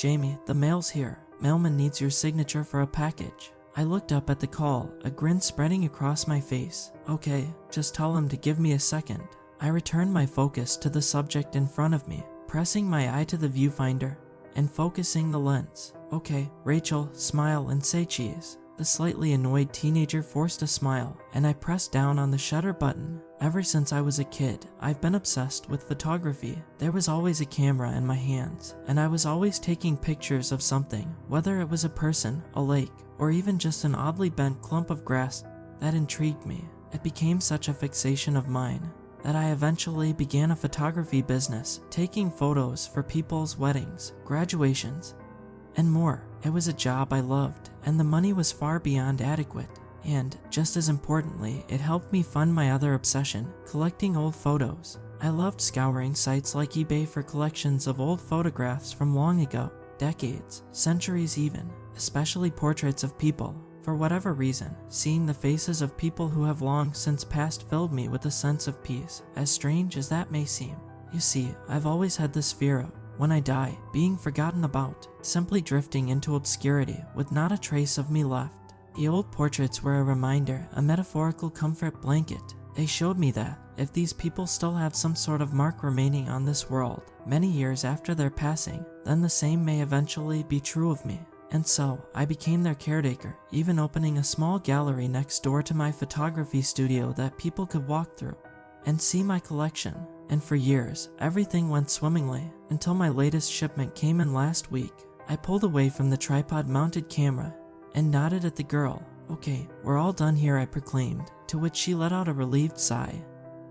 "Jamie, the mail's here. Mailman needs your signature for a package." I looked up at the call, a grin spreading across my face. "Okay, just tell him to give me a second." I returned my focus to the subject in front of me, pressing my eye to the viewfinder and focusing the lens. "Okay, Rachel, smile and say cheese." The slightly annoyed teenager forced a smile, and I pressed down on the shutter button. Ever since I was a kid, I've been obsessed with photography. There was always a camera in my hands, and I was always taking pictures of something, whether it was a person, a lake, or even just an oddly bent clump of grass that intrigued me. It became such a fixation of mine that I eventually began a photography business, taking photos for people's weddings, graduations, and more. It was a job I loved, and the money was far beyond adequate. And, just as importantly, it helped me fund my other obsession, collecting old photos. I loved scouring sites like eBay for collections of old photographs from long ago, decades, centuries even, especially portraits of people. For whatever reason, seeing the faces of people who have long since passed filled me with a sense of peace, as strange as that may seem. You see, I've always had this fear of, when I die, being forgotten about, simply drifting into obscurity with not a trace of me left. The old portraits were a reminder, a metaphorical comfort blanket. They showed me that, if these people still have some sort of mark remaining on this world, many years after their passing, then the same may eventually be true of me. And so, I became their caretaker, even opening a small gallery next door to my photography studio that people could walk through and see my collection. And for years, everything went swimmingly, until my latest shipment came in last week. I pulled away from the tripod-mounted camera and nodded at the girl. "Okay, we're all done here," I proclaimed, to which she let out a relieved sigh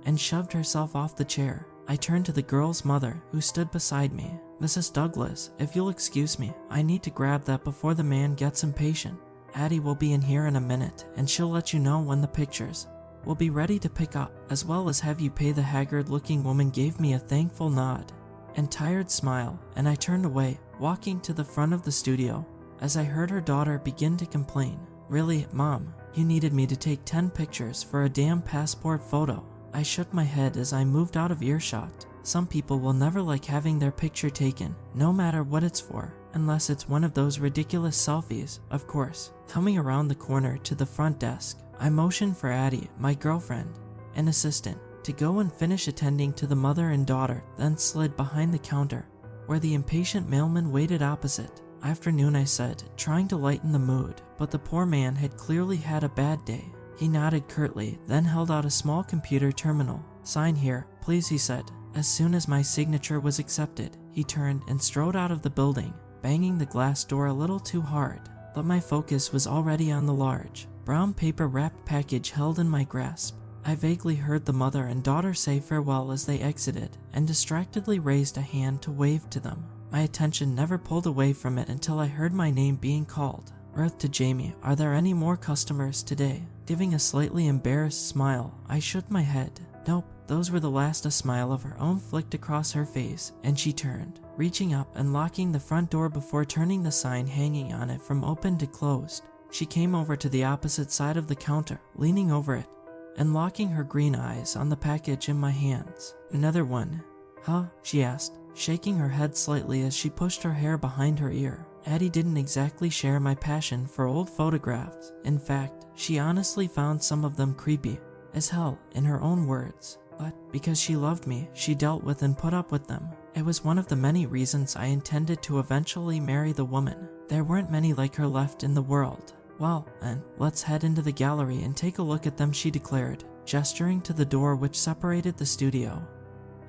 and shoved herself off the chair. I turned to the girl's mother, who stood beside me. "Mrs. Douglas, if you'll excuse me, I need to grab that before the man gets impatient. Addie will be in here in a minute, and she'll let you know when the pictures will be ready to pick up, as well as have you pay." The haggard-looking woman gave me a thankful nod and tired smile, and I turned away, walking to the front of the studio, as I heard her daughter begin to complain. "Really, Mom? You needed me to take 10 pictures for a damn passport photo?" I shook my head as I moved out of earshot. Some people will never like having their picture taken, no matter what it's for, unless it's one of those ridiculous selfies, of course. Coming around the corner to the front desk, I motioned for Addie, my girlfriend, and assistant, to go and finish attending to the mother and daughter, then slid behind the counter, where the impatient mailman waited opposite. "Afternoon," I said, trying to lighten the mood, but the poor man had clearly had a bad day. He nodded curtly, then held out a small computer terminal. "Sign here, please," he said. As soon as my signature was accepted, he turned and strode out of the building, banging the glass door a little too hard. But my focus was already on the large, brown paper-wrapped package held in my grasp. I vaguely heard the mother and daughter say farewell as they exited, and distractedly raised a hand to wave to them. My attention never pulled away from it until I heard my name being called. Earth to Jamie, "Are there any more customers today?" Giving a slightly embarrassed smile, I shook my head. Nope, those were the last. A smile of her own flicked across her face, and she turned, reaching up and locking the front door before turning the sign hanging on it from open to closed. She came over to the opposite side of the counter, leaning over it, and locking her green eyes on the package in my hands. "Another one, huh?" she asked, shaking her head slightly as she pushed her hair behind her ear. Addie didn't exactly share my passion for old photographs. In fact, she honestly found some of them creepy as hell, in her own words. But because she loved me, she dealt with and put up with them. It was one of the many reasons I intended to eventually marry the woman. There weren't many like her left in the world. "Well, then, let's head into the gallery and take a look at them," she declared, gesturing to the door which separated the studio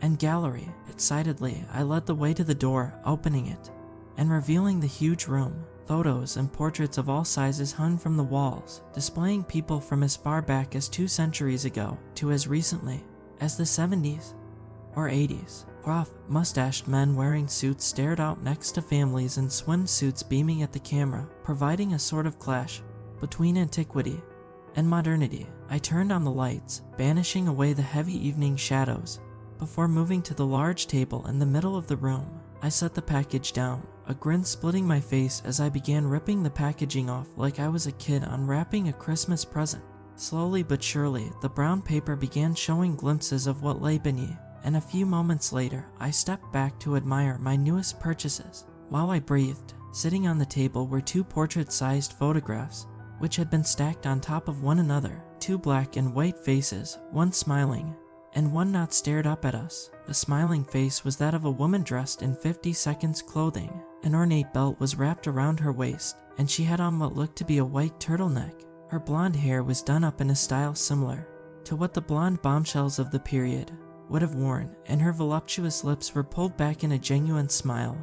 and gallery. Excitedly, I led the way to the door, opening it and revealing the huge room. Photos and portraits of all sizes hung from the walls, displaying people from as far back as 2 centuries ago to as recently as the 70s or 80s. Rough, mustached men wearing suits stared out next to families in swimsuits beaming at the camera, providing a sort of clash between antiquity and modernity. I turned on the lights, banishing away the heavy evening shadows, before moving to the large table in the middle of the room. I set the package down, a grin splitting my face as I began ripping the packaging off like I was a kid unwrapping a Christmas present. Slowly but surely, the brown paper began showing glimpses of what lay beneath, and a few moments later, I stepped back to admire my newest purchases. while I breathed. Sitting on the table were 2 portrait-sized photographs, which had been stacked on top of one another. 2 black and white faces, one smiling, and one not, stared up at us. The smiling face was that of a woman dressed in 50 Seconds clothing. An ornate belt was wrapped around her waist, and she had on what looked to be a white turtleneck. Her blonde hair was done up in a style similar to what the blonde bombshells of the period would have worn, and her voluptuous lips were pulled back in a genuine smile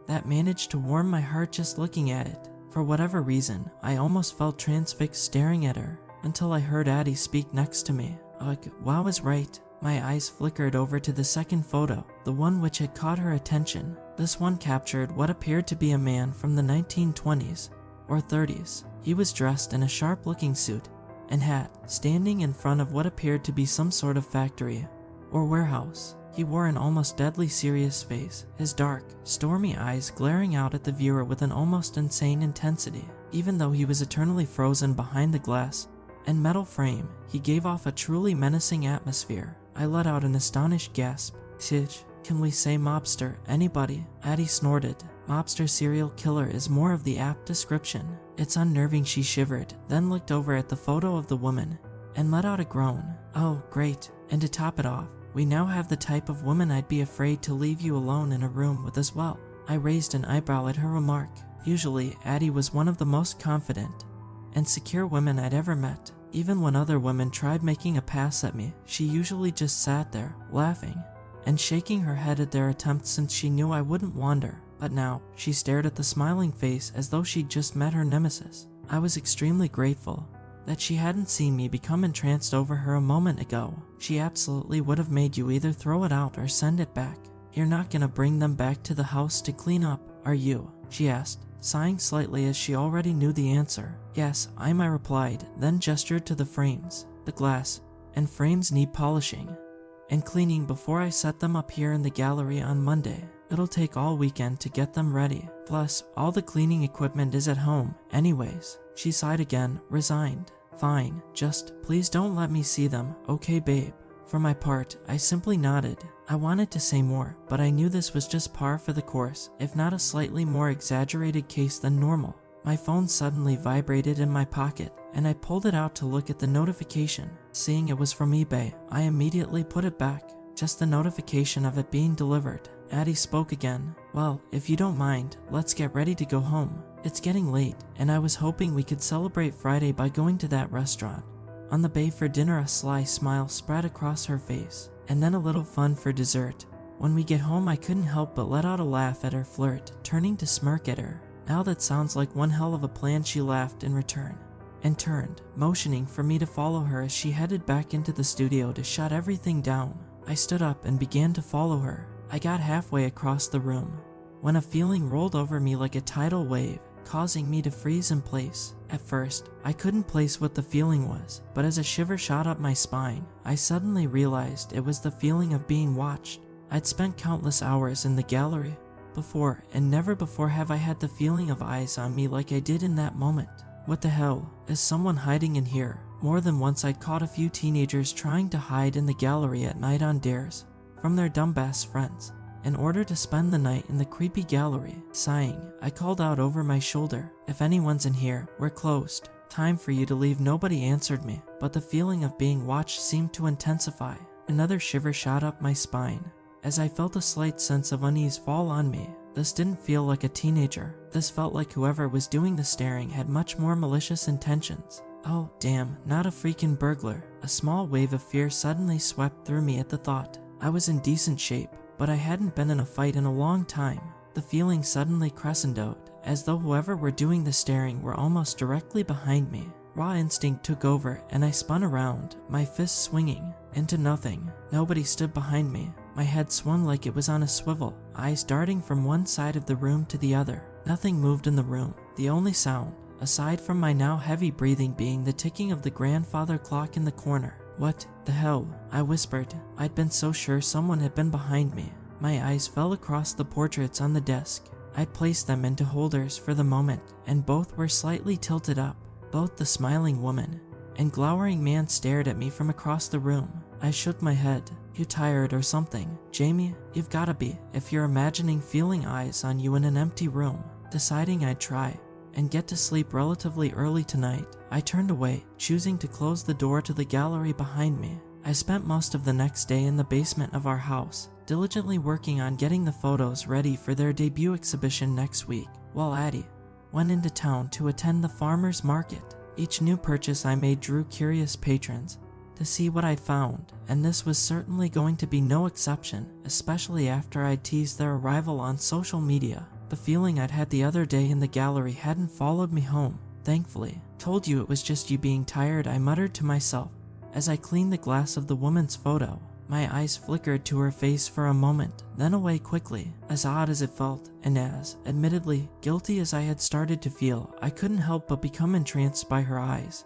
that managed to warm my heart just looking at it. For whatever reason, I almost felt transfixed staring at her, until I heard Addie speak next to me. Ugh, wow, I was right. My eyes flickered over to the second photo, the one which had caught her attention. This one captured what appeared to be a man from the 1920s or 30s. He was dressed in a sharp-looking suit and hat, standing in front of what appeared to be some sort of factory or warehouse. He wore an almost deadly serious face, his dark, stormy eyes glaring out at the viewer with an almost insane intensity. Even though he was eternally frozen behind the glass and metal frame, he gave off a truly menacing atmosphere. I let out an astonished gasp. Shit, can we say mobster? Anybody? Addie snorted. Mobster serial killer is more of the apt description. It's unnerving, she shivered, then looked over at the photo of the woman and let out a groan. Oh, great. And to top it off, we now have the type of woman I'd be afraid to leave you alone in a room with as well. I raised an eyebrow at her remark. Usually, Addie was one of the most confident and secure women I'd ever met. Even when other women tried making a pass at me, she usually just sat there, laughing and shaking her head at their attempts since she knew I wouldn't wander. But now, she stared at the smiling face as though she'd just met her nemesis. I was extremely grateful that she hadn't seen me become entranced over her a moment ago. She absolutely would have made you either throw it out or send it back. You're not gonna bring them back to the house to clean up, are you? She asked, sighing slightly as she already knew the answer. Yes, I replied, then gestured to the frames. The glass and frames need polishing and cleaning before I set them up here in the gallery on Monday. It'll take all weekend to get them ready. Plus, all the cleaning equipment is at home anyways. She sighed again, resigned. Fine, just please don't let me see them, okay babe? For my part, I simply nodded. I wanted to say more, but I knew this was just par for the course, if not a slightly more exaggerated case than normal. My phone suddenly vibrated in my pocket, and I pulled it out to look at the notification. Seeing it was from eBay, I immediately put it back. Just the notification of it being delivered. Addie spoke again. Well, if you don't mind, let's get ready to go home. It's getting late, and I was hoping we could celebrate Friday by going to that restaurant on the bay for dinner. A sly smile spread across her face, and then a little fun for dessert. When we get home, I couldn't help but let out a laugh at her flirt, turning to smirk at her. Now that sounds like one hell of a plan, she laughed in return, and turned, motioning for me to follow her as she headed back into the studio to shut everything down. I stood up and began to follow her. I got halfway across the room when a feeling rolled over me like a tidal wave, causing me to freeze in place. At first, I couldn't place what the feeling was, but as a shiver shot up my spine, I suddenly realized it was the feeling of being watched. I'd spent countless hours in the gallery before, and never before have I had the feeling of eyes on me like I did in that moment. What the hell? Is someone hiding in here? More than once I'd caught a few teenagers trying to hide in the gallery at night on dares from their dumbass friends in order to spend the night in the creepy gallery. Sighing, I called out over my shoulder, if anyone's in here, we're closed. Time for you to leave. Nobody answered me, but the feeling of being watched seemed to intensify. Another shiver shot up my spine as I felt a slight sense of unease fall on me. This didn't feel like a teenager. This felt like whoever was doing the staring had much more malicious intentions. Oh, damn, not a freaking burglar. A small wave of fear suddenly swept through me at the thought. I was in decent shape, but I hadn't been in a fight in a long time. The feeling suddenly crescendoed, as though whoever were doing the staring were almost directly behind me. Raw instinct took over, and I spun around, my fists swinging, into nothing. Nobody stood behind me. My head swung like it was on a swivel, eyes darting from one side of the room to the other. Nothing moved in the room. The only sound, aside from my now heavy breathing, being the ticking of the grandfather clock in the corner. What the hell? I whispered. I'd been so sure someone had been behind me. My eyes fell across the portraits on the desk. I placed them into holders for the moment, and both were slightly tilted up. Both the smiling woman and glowering man stared at me from across the room. I shook my head. You tired or something? Jamie, you've gotta be, if you're imagining feeling eyes on you in an empty room. Deciding I'd try and get to sleep relatively early tonight, I turned away, choosing to close the door to the gallery behind me. I spent most of the next day in the basement of our house, diligently working on getting the photos ready for their debut exhibition next week, while Addie went into town to attend the farmer's market. Each new purchase I made drew curious patrons to see what I found, and this was certainly going to be no exception, especially after I teased their arrival on social media. The feeling I'd had the other day in the gallery hadn't followed me home, thankfully. Told you it was just you being tired, I muttered to myself as I cleaned the glass of the woman's photo. My eyes flickered to her face for a moment, then away quickly. As odd as it felt, and as, admittedly, guilty as I had started to feel, I couldn't help but become entranced by her eyes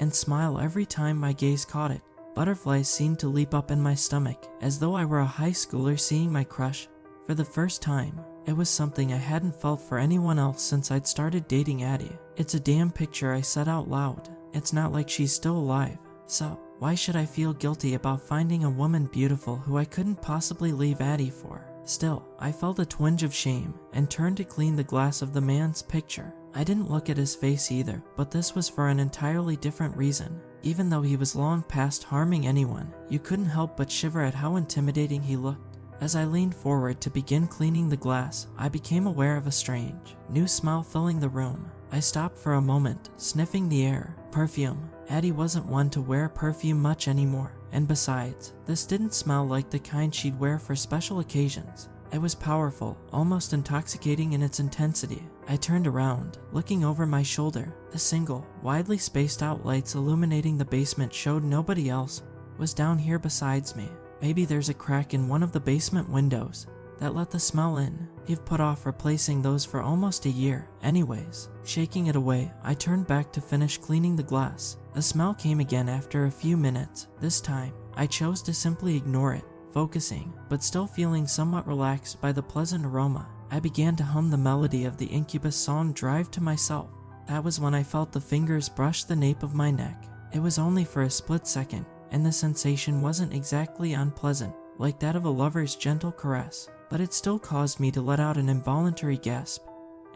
and smile every time my gaze caught it. Butterflies seemed to leap up in my stomach, as though I were a high schooler seeing my crush for the first time. It was something I hadn't felt for anyone else since I'd started dating Addie. It's a damn picture, I said out loud. It's not like she's still alive, so why should I feel guilty about finding a woman beautiful who I couldn't possibly leave Addie for? Still, I felt a twinge of shame and turned to clean the glass of the man's picture. I didn't look at his face either, but this was for an entirely different reason. Even though he was long past harming anyone, you couldn't help but shiver at how intimidating he looked. As I leaned forward to begin cleaning the glass, I became aware of a strange, new smell filling the room. I stopped for a moment, sniffing the air. Perfume. Addie wasn't one to wear perfume much anymore, and besides, this didn't smell like the kind she'd wear for special occasions. It was powerful, almost intoxicating in its intensity. I turned around, looking over my shoulder. The single, widely spaced out lights illuminating the basement showed nobody else was down here besides me. Maybe there's a crack in one of the basement windows that let the smell in. You've put off replacing those for almost a year. Anyways, shaking it away, I turned back to finish cleaning the glass. The smell came again after a few minutes. This time, I chose to simply ignore it, focusing, but still feeling somewhat relaxed by the pleasant aroma. I began to hum the melody of the Incubus song Drive to myself. That was when I felt the fingers brush the nape of my neck. It was only for a split second, and the sensation wasn't exactly unpleasant, like that of a lover's gentle caress, but it still caused me to let out an involuntary gasp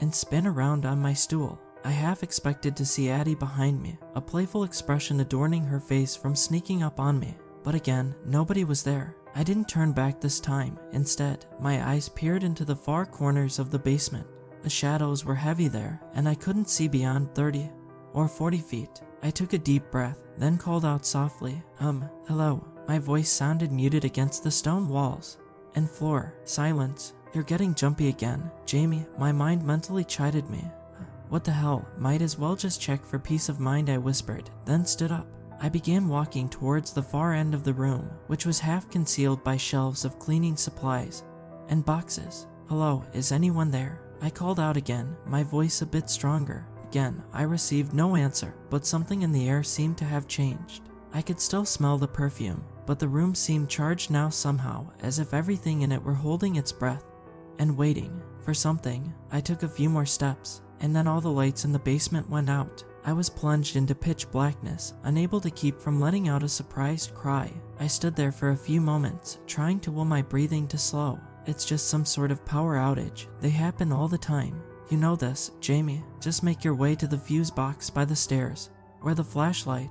and spin around on my stool. I half expected to see Addie behind me, a playful expression adorning her face from sneaking up on me, but again, nobody was there. I didn't turn back this time. Instead, my eyes peered into the far corners of the basement. The shadows were heavy there, and I couldn't see beyond 30 or 40 feet. I took a deep breath, then called out softly, hello. My voice sounded muted against the stone walls and floor. Silence. You're getting jumpy again, Jamie, my mind mentally chided me. What the hell, might as well just check for peace of mind, I whispered, then stood up. I began walking towards the far end of the room, which was half concealed by shelves of cleaning supplies and boxes. Hello, is anyone there? I called out again, my voice a bit stronger. Again, I received no answer, but something in the air seemed to have changed. I could still smell the perfume, but the room seemed charged now somehow, as if everything in it were holding its breath and waiting for something. I took a few more steps, and then all the lights in the basement went out. I was plunged into pitch blackness, unable to keep from letting out a surprised cry. I stood there for a few moments, trying to will my breathing to slow. It's just some sort of power outage. They happen all the time. You know this, Jamie. Just make your way to the fuse box by the stairs, where the flashlight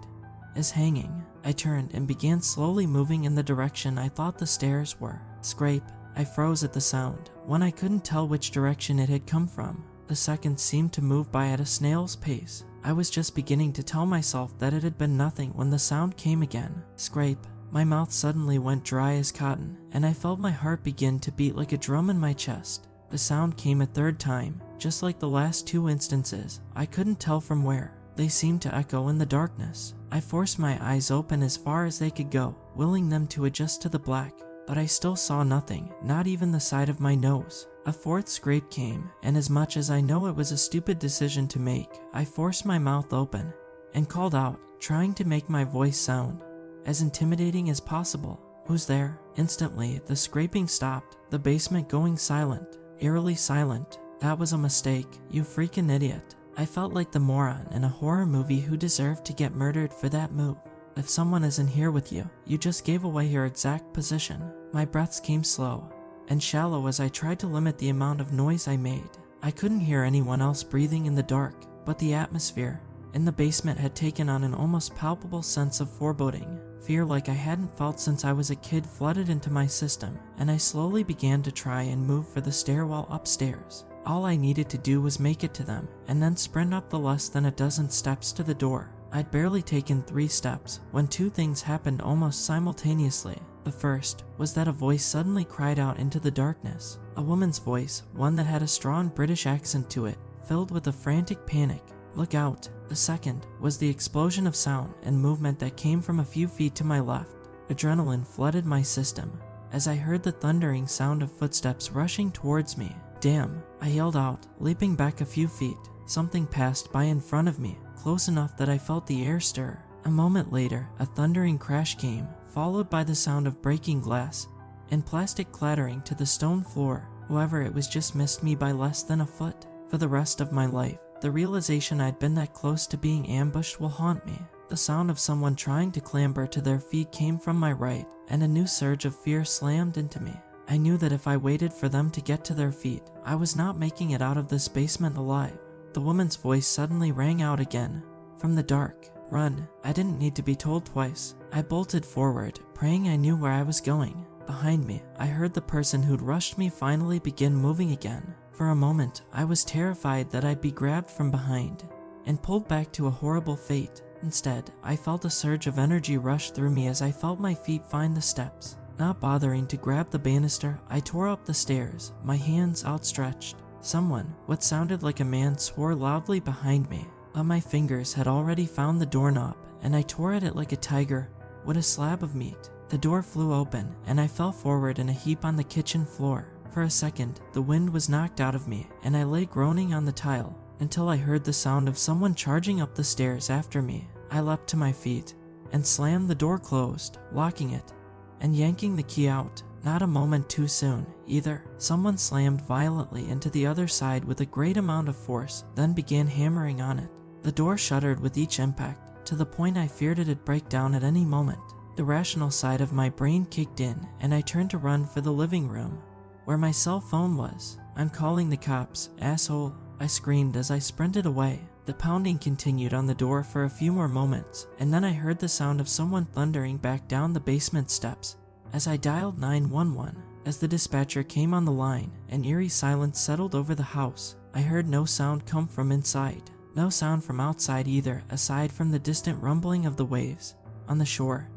is hanging. I turned and began slowly moving in the direction I thought the stairs were. Scrape. I froze at the sound, when I couldn't tell which direction it had come from. The seconds seemed to move by at a snail's pace. I was just beginning to tell myself that it had been nothing when the sound came again. Scrape. My mouth suddenly went dry as cotton, and I felt my heart begin to beat like a drum in my chest. The sound came a third time, just like the last two instances. I couldn't tell from where. They seemed to echo in the darkness. I forced my eyes open as far as they could go, willing them to adjust to the black, but I still saw nothing, not even the side of my nose. A fourth scrape came, and as much as I know it was a stupid decision to make, I forced my mouth open and called out, trying to make my voice sound as intimidating as possible. Who's there? Instantly, the scraping stopped, the basement going silent, eerily silent. That was a mistake, you freaking idiot. I felt like the moron in a horror movie who deserved to get murdered for that move. If someone isn't here with you, you just gave away your exact position. My breaths came slow and shallow as I tried to limit the amount of noise I made. I couldn't hear anyone else breathing in the dark, but the atmosphere in the basement had taken on an almost palpable sense of foreboding. Fear like I hadn't felt since I was a kid flooded into my system, and I slowly began to try and move for the stairwell upstairs. All I needed to do was make it to them, and then sprint up the less than a dozen steps to the door. I'd barely taken 3 steps when 2 things happened almost simultaneously. The first was that a voice suddenly cried out into the darkness. A woman's voice, one that had a strong British accent to it, filled with a frantic panic. "Look out." The second was the explosion of sound and movement that came from a few feet to my left. Adrenaline flooded my system as I heard the thundering sound of footsteps rushing towards me. "Damn," I yelled out, leaping back a few feet. Something passed by in front of me, close enough that I felt the air stir. A moment later, a thundering crash came, followed by the sound of breaking glass and plastic clattering to the stone floor. However, it was just missed me by less than a foot. For the rest of my life, the realization I'd been that close to being ambushed will haunt me. The sound of someone trying to clamber to their feet came from my right, and a new surge of fear slammed into me. I knew that if I waited for them to get to their feet, I was not making it out of this basement alive. The woman's voice suddenly rang out again from the dark. "Run." I didn't need to be told twice. I bolted forward, praying I knew where I was going. Behind me, I heard the person who'd rushed me finally begin moving again. For a moment, I was terrified that I'd be grabbed from behind and pulled back to a horrible fate. Instead, I felt a surge of energy rush through me as I felt my feet find the steps. Not bothering to grab the banister, I tore up the stairs, my hands outstretched. Someone, what sounded like a man, swore loudly behind me, but my fingers had already found the doorknob, and I tore at it like a tiger with a slab of meat. The door flew open, and I fell forward in a heap on the kitchen floor. For a second, the wind was knocked out of me, and I lay groaning on the tile until I heard the sound of someone charging up the stairs after me. I leapt to my feet and slammed the door closed, locking it and yanking the key out. Not a moment too soon, either. Someone slammed violently into the other side with a great amount of force, then began hammering on it. The door shuddered with each impact, to the point I feared it'd break down at any moment. The rational side of my brain kicked in, and I turned to run for the living room, where my cell phone was. "I'm calling the cops, asshole," I screamed as I sprinted away. The pounding continued on the door for a few more moments, and then I heard the sound of someone thundering back down the basement steps. As I dialed 911, as the dispatcher came on the line, an eerie silence settled over the house. I heard no sound come from inside, no sound from outside either, aside from the distant rumbling of the waves on the shore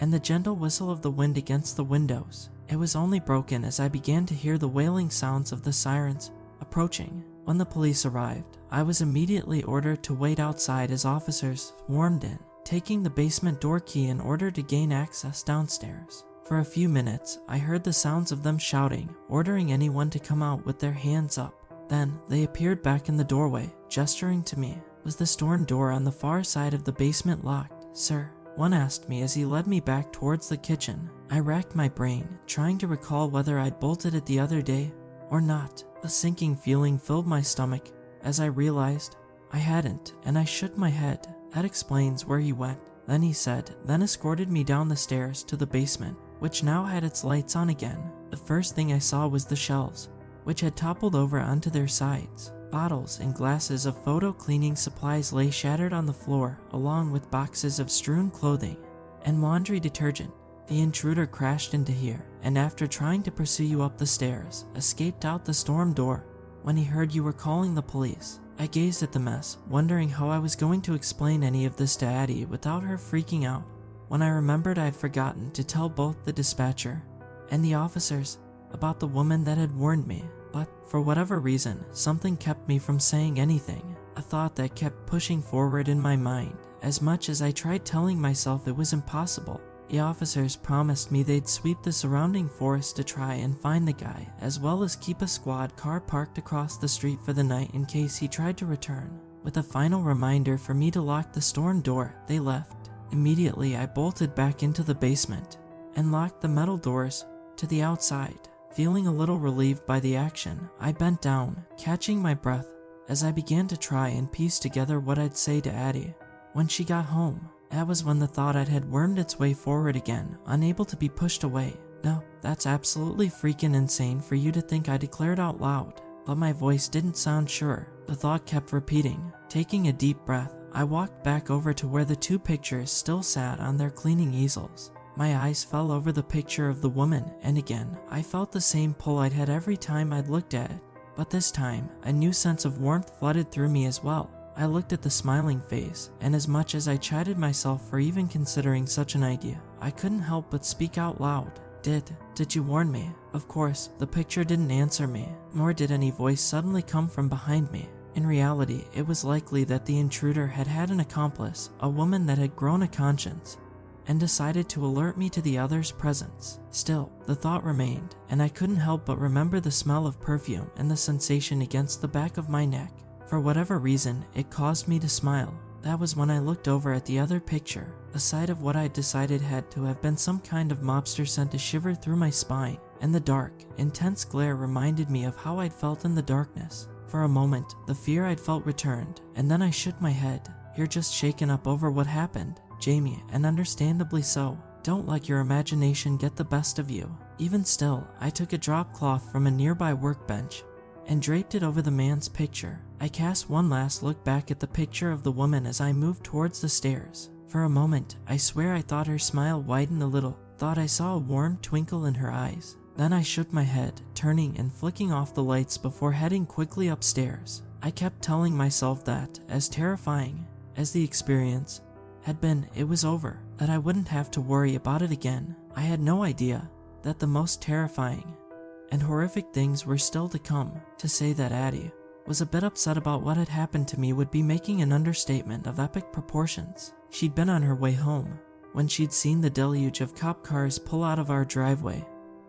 and the gentle whistle of the wind against the windows. It was only broken as I began to hear the wailing sounds of the sirens approaching. When the police arrived, I was immediately ordered to wait outside as officers swarmed in, taking the basement door key in order to gain access downstairs. For a few minutes, I heard the sounds of them shouting, ordering anyone to come out with their hands up. Then, they appeared back in the doorway, gesturing to me. "Was the storm door on the far side of the basement locked, sir?" one asked me as he led me back towards the kitchen. I racked my brain, trying to recall whether I'd bolted it the other day or not. A sinking feeling filled my stomach as I realized I hadn't, and I shook my head. "That explains where he went," then he said, then escorted me down the stairs to the basement, which now had its lights on again. The first thing I saw was the shelves, which had toppled over onto their sides. Bottles and glasses of photo cleaning supplies lay shattered on the floor, along with boxes of strewn clothing and laundry detergent. The intruder crashed into here, and after trying to pursue you up the stairs, escaped out the storm door when he heard you were calling the police. I gazed at the mess, wondering how I was going to explain any of this to Addie without her freaking out. When I remembered I had forgotten to tell both the dispatcher and the officers about the woman that had warned me, but for whatever reason, something kept me from saying anything. A thought that kept pushing forward in my mind, as much as I tried telling myself it was impossible. The officers promised me they'd sweep the surrounding forest to try and find the guy, as well as keep a squad car parked across the street for the night in case he tried to return. With a final reminder for me to lock the storm door, they left. Immediately, I bolted back into the basement and locked the metal doors to the outside. Feeling a little relieved by the action, I bent down, catching my breath as I began to try and piece together what I'd say to Addie when she got home. That was when the thought had wormed its way forward again, unable to be pushed away. No, that's absolutely freaking insane for you to think, I declared out loud, but my voice didn't sound sure. The thought kept repeating. Taking a deep breath, I walked back over to where the two pictures still sat on their cleaning easels. My eyes fell over the picture of the woman, and again, I felt the same pull I'd had every time I'd looked at it. But this time, a new sense of warmth flooded through me as well. I looked at the smiling face, and as much as I chided myself for even considering such an idea, I couldn't help but speak out loud. Did you warn me? Of course, the picture didn't answer me, nor did any voice suddenly come from behind me. In reality, it was likely that the intruder had had an accomplice, a woman that had grown a conscience, and decided to alert me to the other's presence. Still, the thought remained, and I couldn't help but remember the smell of perfume and the sensation against the back of my neck. For whatever reason, it caused me to smile. That was when I looked over at the other picture. A sight of what I'd decided had to have been some kind of mobster sent a shiver through my spine, and the dark, intense glare reminded me of how I'd felt in the darkness. For a moment, the fear I'd felt returned, and then I shook my head. You're just shaken up over what happened, Jamie, and understandably so. Don't let your imagination get the best of you. Even still, I took a drop cloth from a nearby workbench and draped it over the man's picture. I cast one last look back at the picture of the woman as I moved towards the stairs. For a moment, I swear I thought her smile widened a little, thought I saw a warm twinkle in her eyes. Then I shook my head, turning and flicking off the lights before heading quickly upstairs. I kept telling myself that, as terrifying as the experience had been, it was over, that I wouldn't have to worry about it again. I had no idea that the most terrifying and horrific things were still to come. To say that Addie was a bit upset about what had happened to me would be making an understatement of epic proportions. She'd been on her way home when she'd seen the deluge of cop cars pull out of our driveway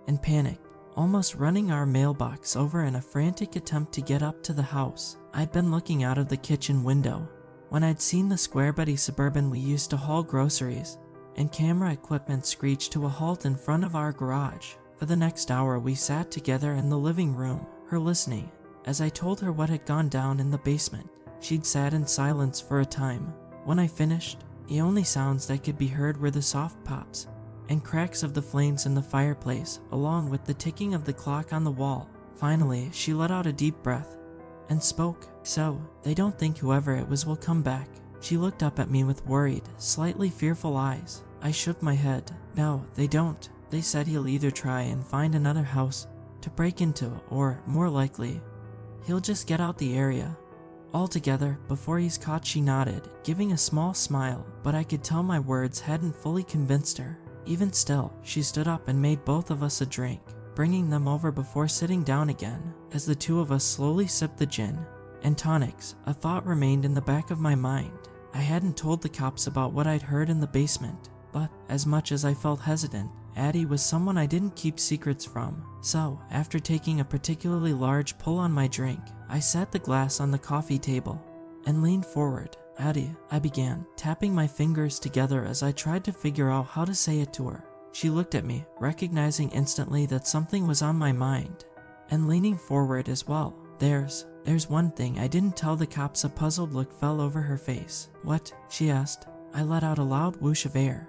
and panicked, almost running our mailbox over in a frantic attempt to get up to the house. I'd been looking out of the kitchen window when I'd seen the square body Suburban we used to haul groceries and camera equipment screech to a halt in front of our garage. For the next hour we sat together in the living room, her listening as I told her what had gone down in the basement. She'd sat in silence for a time. When I finished, the only sounds that could be heard were the soft pops and cracks of the flames in the fireplace, along with the ticking of the clock on the wall. Finally, she let out a deep breath and spoke. So, they don't think whoever it was will come back? She looked up at me with worried, slightly fearful eyes. I shook my head. No, they don't. They said he'll either try and find another house to break into, or, more likely, he'll just get out the area altogether before he's caught. She nodded, giving a small smile, but I could tell my words hadn't fully convinced her. Even still, she stood up and made both of us a drink, bringing them over before sitting down again. As the two of us slowly sipped the gin and tonics, a thought remained in the back of my mind. I hadn't told the cops about what I'd heard in the basement, but as much as I felt hesitant, Addie was someone I didn't keep secrets from. So, after taking a particularly large pull on my drink, I set the glass on the coffee table and leaned forward. Addie, I began, tapping my fingers together as I tried to figure out how to say it to her. She looked at me, recognizing instantly that something was on my mind, and leaning forward as well. There's one thing I didn't tell the cops." A puzzled look fell over her face. "What?" she asked. I let out a loud whoosh of air.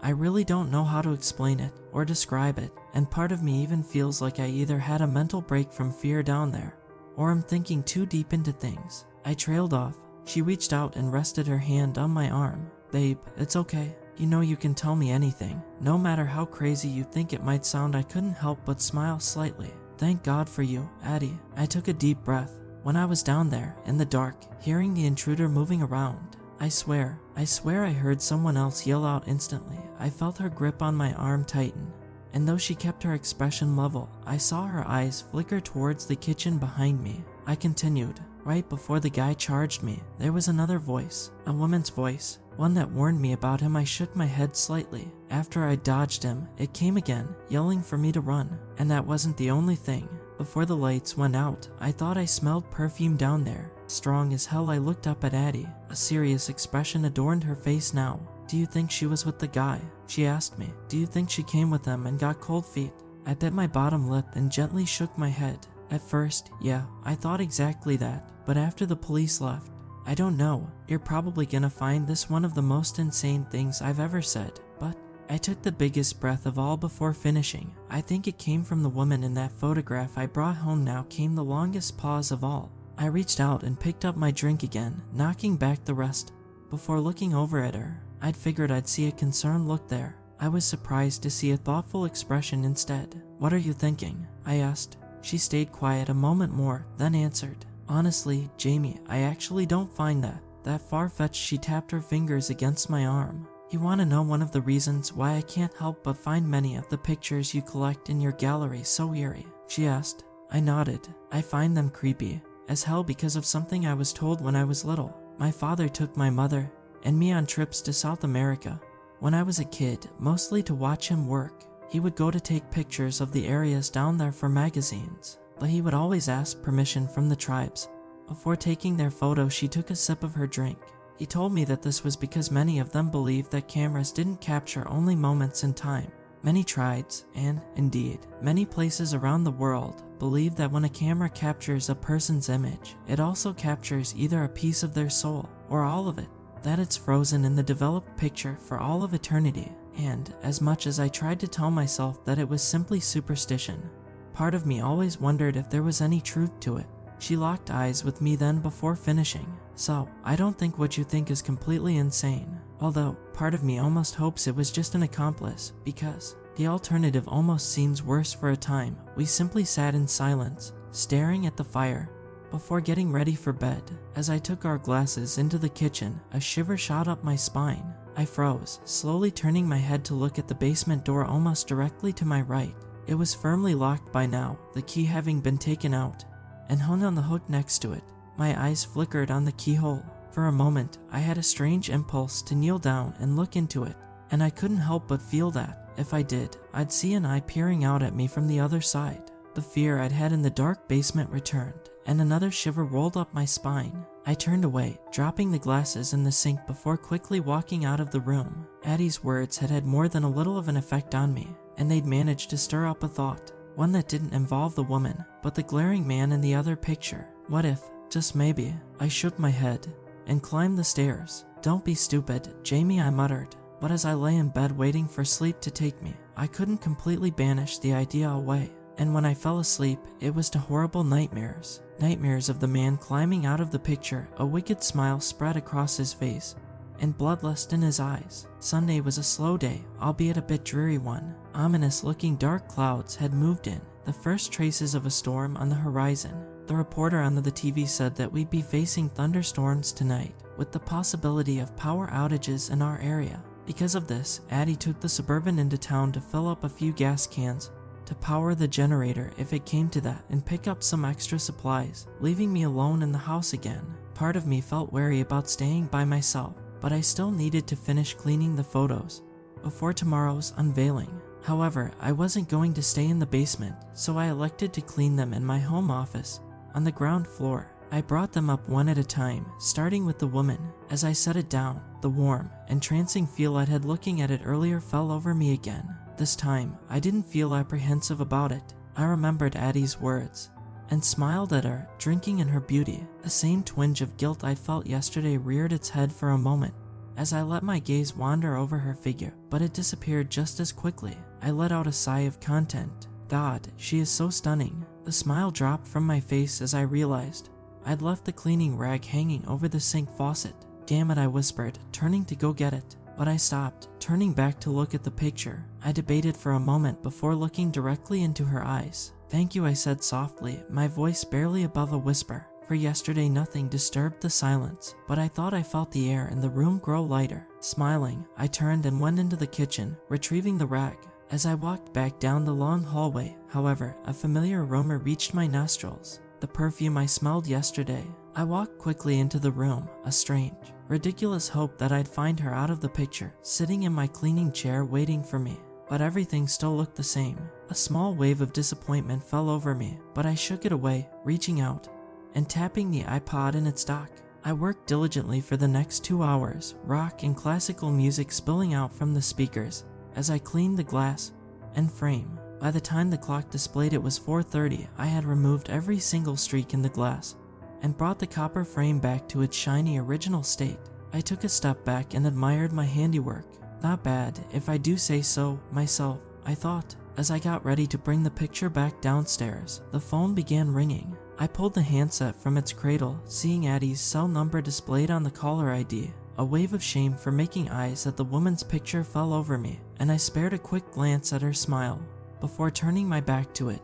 I really don't know how to explain it or describe it, and part of me even feels like I either had a mental break from fear down there, or I'm thinking too deep into things. I trailed off. She reached out and rested her hand on my arm. "Babe, it's okay. You know you can tell me anything. No matter how crazy you think it might sound." I couldn't help but smile slightly. "Thank God for you, Addie." I took a deep breath. When I was down there, in the dark, hearing the intruder moving around, I swear I heard someone else yell out instantly. I felt her grip on my arm tighten, and though she kept her expression level, I saw her eyes flicker towards the kitchen behind me. I continued. Right before the guy charged me, there was another voice, a woman's voice, one that warned me about him. I shook my head slightly. After I dodged him, it came again, yelling for me to run. And that wasn't the only thing. Before the lights went out, I thought I smelled perfume down there, strong as hell. I looked up at Addie. A serious expression adorned her face now. "Do you think she was with the guy?" she asked me. "Do you think she came with them and got cold feet?" I bit my bottom lip and gently shook my head. At first, yeah, I thought exactly that, but after the police left, I don't know, you're probably gonna find this one of the most insane things I've ever said, but I took the biggest breath of all before finishing. I think it came from the woman in that photograph I brought home. Now came the longest pause of all. I reached out and picked up my drink again, knocking back the rest. Before looking over at her, I'd figured I'd see a concerned look there. I was surprised to see a thoughtful expression instead. "What are you thinking?" I asked. She stayed quiet a moment more, then answered, "Honestly, Jamie, I actually don't find that far-fetched." She tapped her fingers against my arm. "You want to know one of the reasons why I can't help but find many of the pictures you collect in your gallery so eerie?" she asked. I nodded. "I find them creepy as hell because of something I was told when I was little. My father took my mother and me on trips to South America when I was a kid, mostly to watch him work. He would go to take pictures of the areas down there for magazines, but he would always ask permission from the tribes. Before taking their photo, she took a sip of her drink. He told me that this was because many of them believed that cameras didn't capture only moments in time. Many tribes, and indeed, many places around the world, believe that when a camera captures a person's image, it also captures either a piece of their soul or all of it, that it's frozen in the developed picture for all of eternity. And as much as I tried to tell myself that it was simply superstition, part of me always wondered if there was any truth to it. She locked eyes with me then before finishing. "So, I don't think what you think is completely insane. Although, part of me almost hopes it was just an accomplice, because the alternative almost seems worse." For a time, we simply sat in silence, staring at the fire, before getting ready for bed. As I took our glasses into the kitchen, a shiver shot up my spine. I froze, slowly turning my head to look at the basement door almost directly to my right. It was firmly locked by now, the key having been taken out and hung on the hook next to it. My eyes flickered on the keyhole. For a moment, I had a strange impulse to kneel down and look into it, and I couldn't help but feel that, if I did, I'd see an eye peering out at me from the other side. The fear I'd had in the dark basement returned, and another shiver rolled up my spine. I turned away, dropping the glasses in the sink before quickly walking out of the room. Addie's words had had more than a little of an effect on me, and they'd managed to stir up a thought, one that didn't involve the woman, but the glaring man in the other picture. What if, just maybe, I shook my head and climbed the stairs. "Don't be stupid, Jamie," I muttered. But as I lay in bed waiting for sleep to take me, I couldn't completely banish the idea away. And when I fell asleep, it was to horrible nightmares. Nightmares of the man climbing out of the picture, a wicked smile spread across his face, and bloodlust in his eyes. Sunday was a slow day, albeit a bit dreary one. Ominous-looking dark clouds had moved in, the first traces of a storm on the horizon. The reporter on the TV said that we'd be facing thunderstorms tonight, with the possibility of power outages in our area. Because of this, Addie took the Suburban into town to fill up a few gas cans to power the generator if it came to that, and pick up some extra supplies, leaving me alone in the house again. Part of me felt wary about staying by myself, but I still needed to finish cleaning the photos before tomorrow's unveiling. However, I wasn't going to stay in the basement, so I elected to clean them in my home office on the ground floor. I brought them up one at a time, starting with the woman. As I set it down, the warm, entrancing feel I'd had looking at it earlier fell over me again. This time, I didn't feel apprehensive about it. I remembered Addie's words and smiled at her, drinking in her beauty. The same twinge of guilt I felt yesterday reared its head for a moment as I let my gaze wander over her figure, but it disappeared just as quickly. I let out a sigh of content. God, she is so stunning. The smile dropped from my face as I realized I'd left the cleaning rag hanging over the sink faucet. "Damn it," I whispered, turning to go get it. But I stopped, turning back to look at the picture. I debated for a moment before looking directly into her eyes. "Thank you," I said softly, my voice barely above a whisper. For yesterday nothing disturbed the silence, but I thought I felt the air in the room grow lighter. Smiling, I turned and went into the kitchen, retrieving the rag. As I walked back down the long hallway, however, a familiar aroma reached my nostrils. The perfume I smelled yesterday. I walked quickly into the room, a strange, ridiculous hope that I'd find her out of the picture, sitting in my cleaning chair waiting for me. But everything still looked the same. A small wave of disappointment fell over me, but I shook it away, reaching out and tapping the iPod in its dock. I worked diligently for the next 2 hours, rock and classical music spilling out from the speakers as I cleaned the glass and frame By the time the clock displayed it was 4:30, I had removed every single streak in the glass and brought the copper frame back to its shiny original state. I took a step back and admired my handiwork. Not bad, if I do say so myself, I thought. As I got ready to bring the picture back downstairs, the phone began ringing. I pulled the handset from its cradle, seeing Addie's cell number displayed on the caller ID. A wave of shame for making eyes at the woman's picture fell over me, and I spared a quick glance at her smile before turning my back to it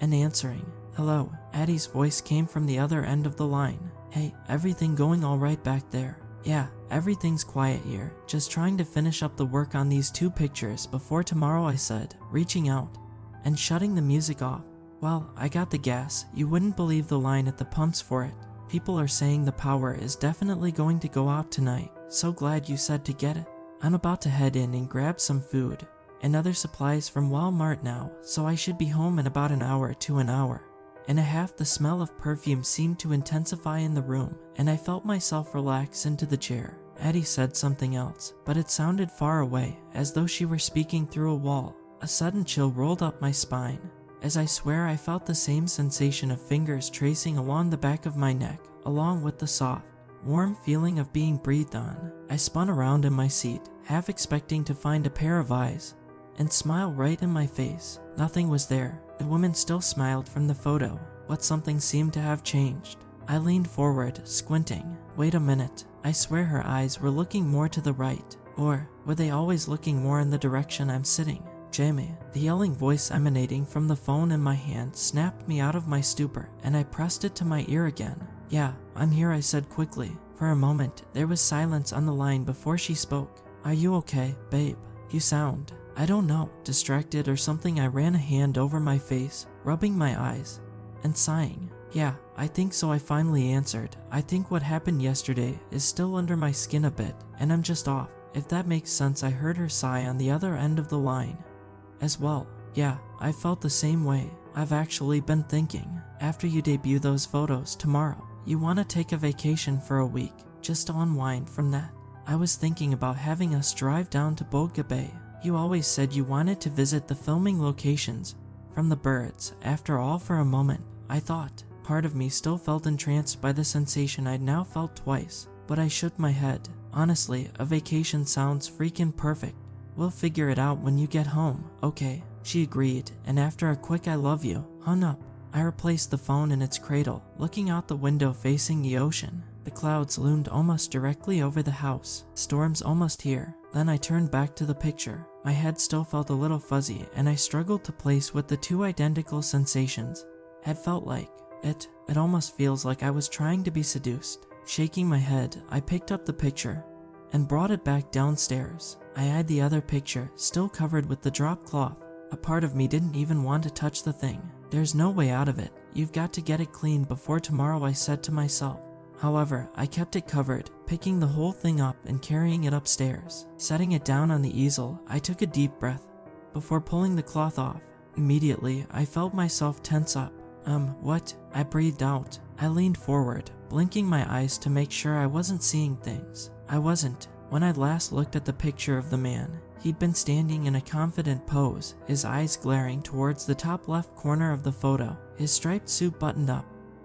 and answering. "Hello." Addie's voice came from the other end of the line. "Hey, everything going all right back there?" "Yeah, everything's quiet here. Just trying to finish up the work on these 2 pictures before tomorrow," I said, reaching out and shutting the music off. "Well, I got the gas. You wouldn't believe the line at the pumps for it. People are saying the power is definitely going to go out tonight. So glad you said to get it. I'm about to head in and grab some food and other supplies from Walmart now, so I should be home in about an hour to an hour and a half." The smell of perfume seemed to intensify in the room, and I felt myself relax into the chair. Addie said something else, but it sounded far away, as though she were speaking through a wall. A sudden chill rolled up my spine, as I swear I felt the same sensation of fingers tracing along the back of my neck, along with the soft, warm feeling of being breathed on. I spun around in my seat, half expecting to find a pair of eyes and smile right in my face. Nothing was there. The woman still smiled from the photo, but something seemed to have changed. I leaned forward, squinting. Wait a minute. I swear her eyes were looking more to the right. Or were they always looking more in the direction I'm sitting? "Jamie." The yelling voice emanating from the phone in my hand snapped me out of my stupor, and I pressed it to my ear again. "Yeah, I'm here," I said quickly. For a moment, there was silence on the line before she spoke. "Are you okay, babe? You sound, I don't know, distracted or something." I ran a hand over my face, rubbing my eyes and sighing. "Yeah, I think so," I finally answered. "I think what happened yesterday is still under my skin a bit, and I'm just off, if that makes sense." I heard her sigh on the other end of the line as well. "Yeah, I felt the same way. I've actually been thinking, after you debut those photos tomorrow, you want to take a vacation for a week, just to unwind from that. I was thinking about having us drive down to Boga Bay. You always said you wanted to visit the filming locations from the birds. After all, for a moment, I thought." Part of me still felt entranced by the sensation I'd now felt twice, but I shook my head. "Honestly, a vacation sounds freaking perfect. We'll figure it out when you get home, okay?" She agreed, and after a quick "I love you," hung up. I replaced the phone in its cradle, looking out the window facing the ocean. The clouds loomed almost directly over the house. Storm's almost here. Then I turned back to the picture. My head still felt a little fuzzy, and I struggled to place what the 2 identical sensations had felt like. It almost feels like I was trying to be seduced. Shaking my head, I picked up the picture and brought it back downstairs. I eyed the other picture, still covered with the drop cloth. A part of me didn't even want to touch the thing. "There's no way out of it. You've got to get it cleaned before tomorrow," I said to myself. However, I kept it covered, picking the whole thing up and carrying it upstairs. Setting it down on the easel, I took a deep breath before pulling the cloth off. Immediately, I felt myself tense up. What?" I breathed out. I leaned forward, blinking my eyes to make sure I wasn't seeing things. I wasn't. When I last looked at the picture of the man, he'd been standing in a confident pose, his eyes glaring towards the top left corner of the photo, his striped suit buttoned up,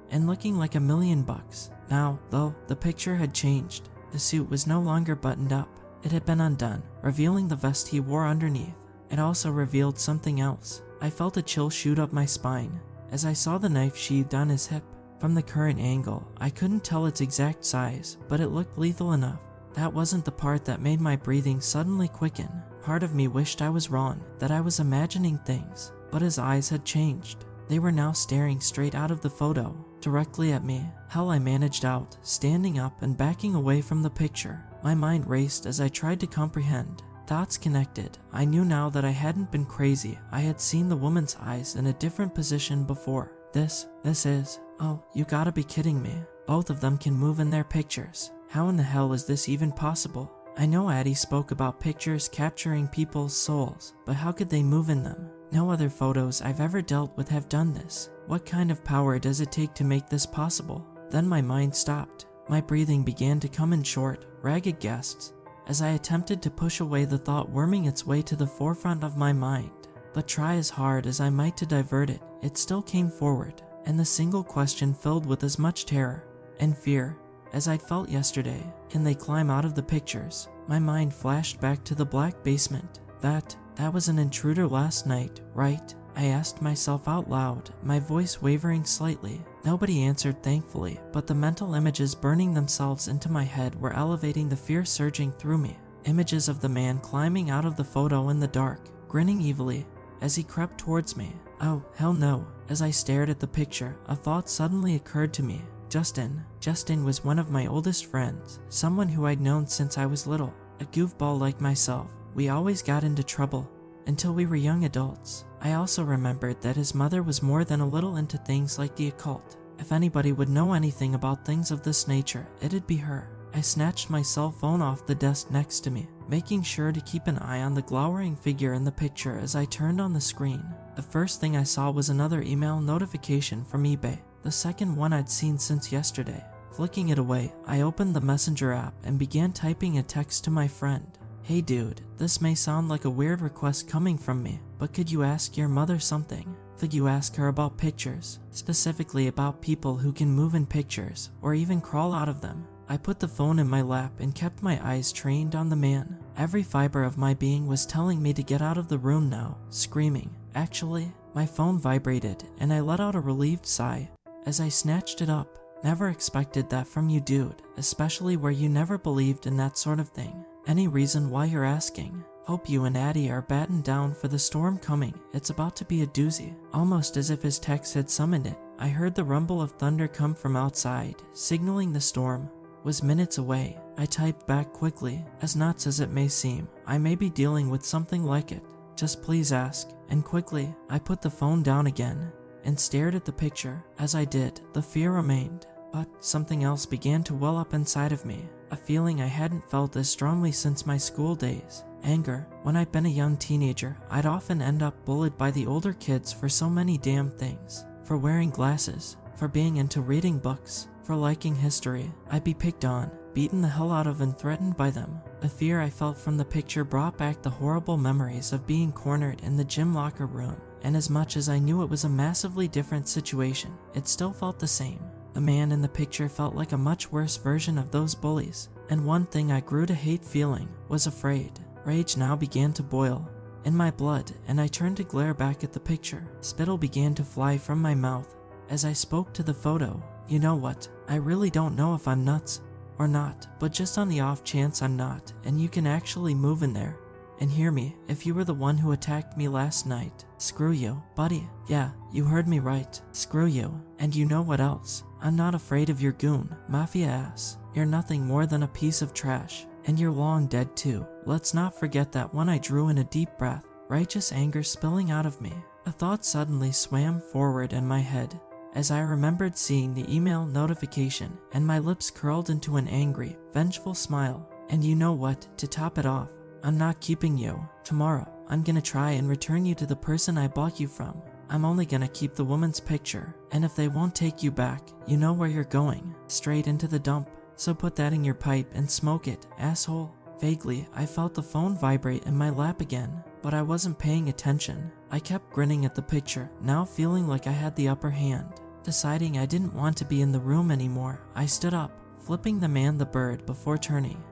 and looking like $1,000,000. Now, though, the picture had changed. The suit was no longer buttoned up. It had been undone, revealing the vest he wore underneath. It also revealed something else. I felt a chill shoot up my spine as I saw the knife sheathed on his hip. From the current angle, I couldn't tell its exact size, but it looked lethal enough. That wasn't the part that made my breathing suddenly quicken. Part of me wished I was wrong, that I was imagining things, but his eyes had changed. They were now staring straight out of the photo, directly at me. Hell, I managed out, standing up and backing away from the picture. My mind raced as I tried to comprehend. Thoughts connected. I knew now that I hadn't been crazy. I had seen the woman's eyes in a different position before. This is... Oh, you gotta be kidding me. Both of them can move in their pictures. How in the hell is this even possible? I know Addie spoke about pictures capturing people's souls, but how could they move in them? No other photos I've ever dealt with have done this. What kind of power does it take to make this possible? Then my mind stopped. My breathing began to come in short, ragged gasps as I attempted to push away the thought worming its way to the forefront of my mind. but try as hard as I might to divert it, it still came forward, and the single question filled with as much terror and fear as I'd felt yesterday. Can they climb out of the pictures? My mind flashed back to the black basement. That was an intruder last night, right? I asked myself out loud, my voice wavering slightly. Nobody answered, thankfully, but the mental images burning themselves into my head were elevating the fear surging through me. Images of the man climbing out of the photo in the dark, grinning evilly as he crept towards me. Oh, hell no. As I stared at the picture, a thought suddenly occurred to me. Justin was one of my oldest friends, someone who I'd known since I was little. A goofball like myself. We always got into trouble until we were young adults. I also remembered that his mother was more than a little into things like the occult. If anybody would know anything about things of this nature, it'd be her. I snatched my cell phone off the desk next to me, making sure to keep an eye on the glowering figure in the picture as I turned on the screen. The first thing I saw was another email notification from eBay, the second one I'd seen since yesterday. Flicking it away, I opened the Messenger app and began typing a text to my friend. Hey dude, this may sound like a weird request coming from me, but could you ask your mother something? Could you ask her about pictures, specifically about people who can move in pictures, or even crawl out of them? I put the phone in my lap and kept my eyes trained on the man. Every fiber of my being was telling me to get out of the room now, screaming. Actually, my phone vibrated and I let out a relieved sigh as I snatched it up. Never expected that from you, dude, especially where you never believed in that sort of thing. Any reason why you're asking? Hope you and Addie are battened down for the storm coming. It's about to be a doozy. Almost as if his text had summoned it, I heard the rumble of thunder come from outside, signaling the storm was minutes away. I typed back quickly. As nuts as it may seem, I may be dealing with something like it. Just please ask. And quickly, I put the phone down again and stared at the picture. As I did, the fear remained, but something else began to well up inside of me. A feeling I hadn't felt as strongly since my school days. Anger. When I'd been a young teenager, I'd often end up bullied by the older kids for so many damn things. For wearing glasses, for being into reading books, for liking history. I'd be picked on, beaten the hell out of and threatened by them. The fear I felt from the picture brought back the horrible memories of being cornered in the gym locker room. And as much as I knew it was a massively different situation, it still felt the same. The man in the picture felt like a much worse version of those bullies, and one thing I grew to hate feeling was afraid. Rage now began to boil in my blood, and I turned to glare back at the picture. Spittle began to fly from my mouth as I spoke to the photo. You know what? I really don't know if I'm nuts or not, but just on the off chance I'm not, and you can actually move in there and hear me, if you were the one who attacked me last night, screw you, buddy. Yeah, you heard me right. Screw you. And you know what else? I'm not afraid of your goon, mafia ass. You're nothing more than a piece of trash, and you're long dead too. Let's not forget that when I drew in a deep breath, righteous anger spilling out of me. A thought suddenly swam forward in my head as I remembered seeing the email notification, and my lips curled into an angry, vengeful smile. And you know what? To top it off, I'm not keeping you. Tomorrow, I'm gonna try and return you to the person I bought you from. I'm only gonna keep the woman's picture, and if they won't take you back, you know where you're going. Straight into the dump. So put that in your pipe and smoke it, asshole. Vaguely, I felt the phone vibrate in my lap again, but I wasn't paying attention. I kept grinning at the picture, now feeling like I had the upper hand. Deciding I didn't want to be in the room anymore, I stood up, flipping the man the bird before turning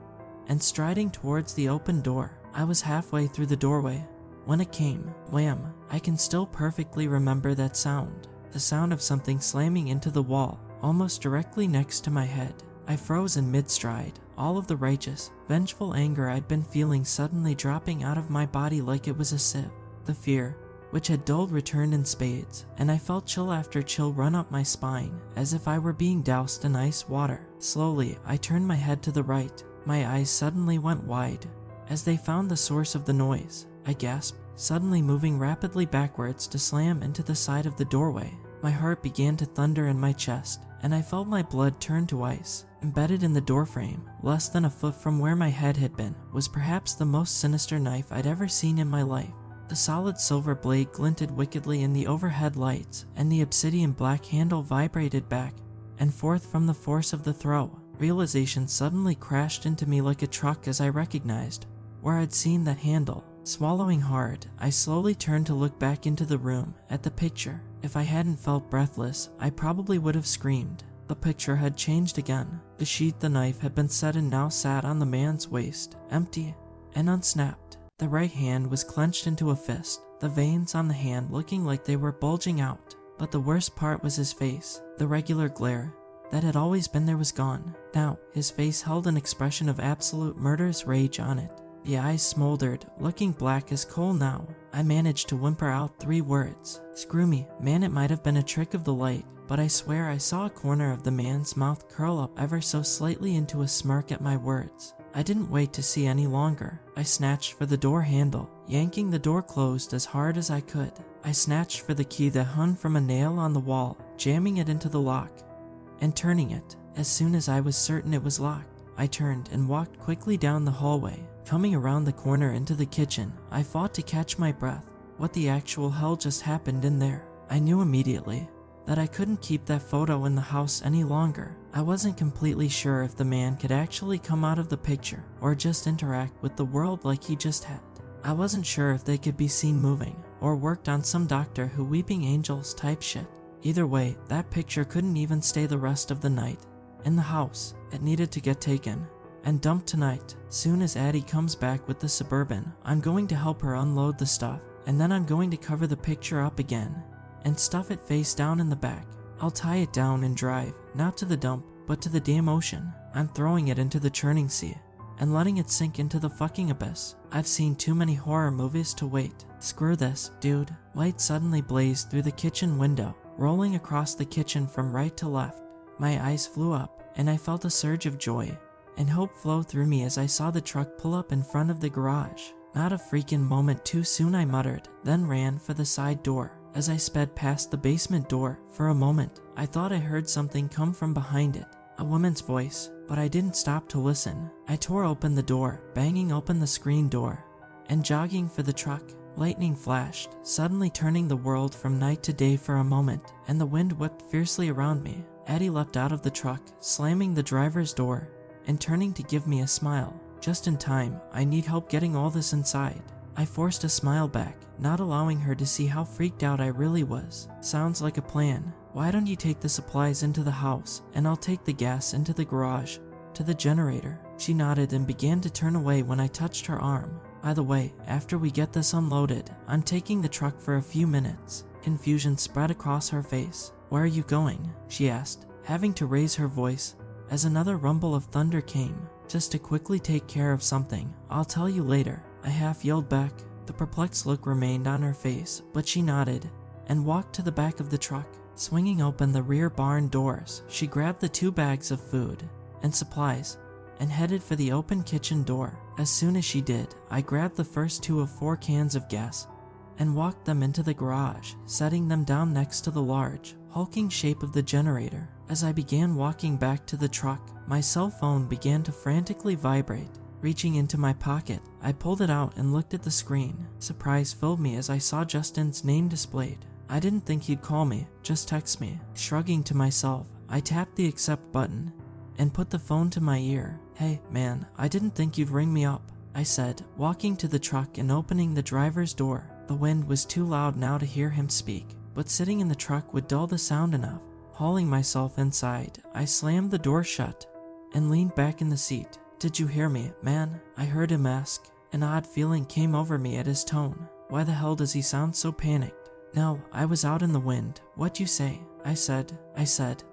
and striding towards the open door. I was halfway through the doorway when it came. Wham! I can still perfectly remember that sound. The sound of something slamming into the wall, almost directly next to my head. I froze in mid-stride, all of the righteous, vengeful anger I'd been feeling suddenly dropping out of my body like it was a sieve. The fear, which had dulled, returned in spades, and I felt chill after chill run up my spine, as if I were being doused in ice water. Slowly, I turned my head to the right. My eyes suddenly went wide as they found the source of the noise. I gasped, suddenly moving rapidly backwards to slam into the side of the doorway. My heart began to thunder in my chest, and I felt my blood turn to ice. Embedded in the doorframe, less than a foot from where my head had been, was perhaps the most sinister knife I'd ever seen in my life. The solid silver blade glinted wickedly in the overhead lights, and the obsidian black handle vibrated back and forth from the force of the throw. Realization suddenly crashed into me like a truck as I recognized where I'd seen that handle. Swallowing hard, I slowly turned to look back into the room at the picture. If I hadn't felt breathless, I probably would have screamed. The picture had changed again. The sheath the knife had been set in now sat on the man's waist, empty and unsnapped. The right hand was clenched into a fist, the veins on the hand looking like they were bulging out. But the worst part was his face. The regular glare that had always been there was gone. Now, his face held an expression of absolute murderous rage on it. The eyes smoldered, looking black as coal now. I managed to whimper out 3 words. Screw me, man, it might have been a trick of the light, but I swear I saw a corner of the man's mouth curl up ever so slightly into a smirk at my words. I didn't wait to see any longer. I snatched for the door handle, yanking the door closed as hard as I could. I snatched for the key that hung from a nail on the wall, jamming it into the lock and turning it. As soon as I was certain it was locked, I turned and walked quickly down the hallway. Coming around the corner into the kitchen, I fought to catch my breath. What the actual hell just happened in there? I knew immediately that I couldn't keep that photo in the house any longer. I wasn't completely sure if the man could actually come out of the picture or just interact with the world like he just had. I wasn't sure if they could be seen moving or worked on some Doctor Who Weeping Angels type shit. Either way, that picture couldn't even stay the rest of the night in the house. It needed to get taken and dumped tonight. Soon as Addie comes back with the Suburban, I'm going to help her unload the stuff, and then I'm going to cover the picture up again and stuff it face down in the back. I'll tie it down and drive, not to the dump, but to the damn ocean. I'm throwing it into the churning sea and letting it sink into the fucking abyss. I've seen too many horror movies to wait. Screw this, dude. Light suddenly blazed through the kitchen window, rolling across the kitchen from right to left. My eyes flew up, and I felt a surge of joy and hope flow through me as I saw the truck pull up in front of the garage. Not a freaking moment too soon, I muttered, then ran for the side door. As I sped past the basement door, for a moment, I thought I heard something come from behind it. A woman's voice, but I didn't stop to listen. I tore open the door, banging open the screen door, and jogging for the truck. Lightning flashed, suddenly turning the world from night to day for a moment, and the wind whipped fiercely around me. Addie leapt out of the truck, slamming the driver's door and turning to give me a smile. Just in time, I need help getting all this inside. I forced a smile back, not allowing her to see how freaked out I really was. Sounds like a plan. Why don't you take the supplies into the house, and I'll take the gas into the garage, to the generator. She nodded and began to turn away when I touched her arm. By the way, after we get this unloaded, I'm taking the truck for a few minutes. Confusion spread across her face. Where are you going? She asked, having to raise her voice as another rumble of thunder came. Just to quickly take care of something. I'll tell you later. I half yelled back. The perplexed look remained on her face, but she nodded and walked to the back of the truck. Swinging open the rear barn doors, she grabbed the 2 bags of food and supplies and headed for the open kitchen door. As soon as she did, I grabbed the first 2 of 4 cans of gas and walked them into the garage, setting them down next to the large, hulking shape of the generator. As I began walking back to the truck, my cell phone began to frantically vibrate. Reaching into my pocket, I pulled it out and looked at the screen. Surprise filled me as I saw Justin's name displayed. I didn't think he'd call me, just text me. Shrugging to myself, I tapped the accept button and put the phone to my ear. Hey, man, I didn't think you'd ring me up, I said, walking to the truck and opening the driver's door. The wind was too loud now to hear him speak, but sitting in the truck would dull the sound enough. Hauling myself inside, I slammed the door shut and leaned back in the seat. Did you hear me, man? I heard him ask. An odd feeling came over me at his tone. Why the hell does he sound so panicked? No, I was out in the wind. What'd you say? I said,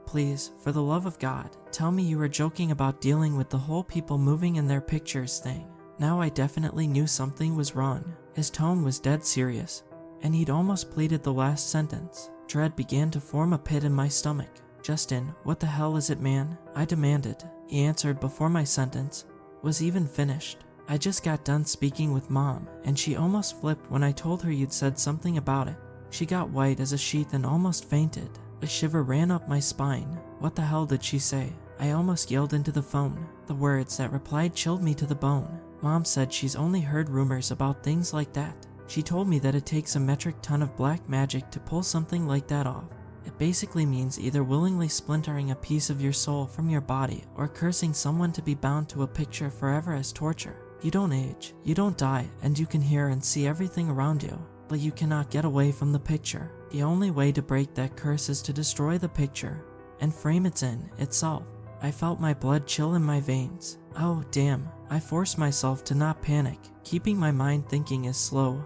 please, for the love of God, tell me you were joking about dealing with the whole people moving in their pictures thing. Now I definitely knew something was wrong. His tone was dead serious, and he'd almost pleaded the last sentence. Dread began to form a pit in my stomach. Justin, what the hell is it, man? I demanded. He answered before my sentence was even finished. I just got done speaking with Mom, and she almost flipped when I told her you'd said something about it. She got white as a sheet and almost fainted. A shiver ran up my spine. What the hell did she say? I almost yelled into the phone. The words that replied chilled me to the bone. Mom said she's only heard rumors about things like that. She told me that it takes a metric ton of black magic to pull something like that off. It basically means either willingly splintering a piece of your soul from your body or cursing someone to be bound to a picture forever as torture. You don't age, you don't die, and you can hear and see everything around you, but you cannot get away from the picture. The only way to break that curse is to destroy the picture and frame it in itself. I felt my blood chill in my veins. Oh damn, I forced myself to not panic, keeping my mind thinking as slow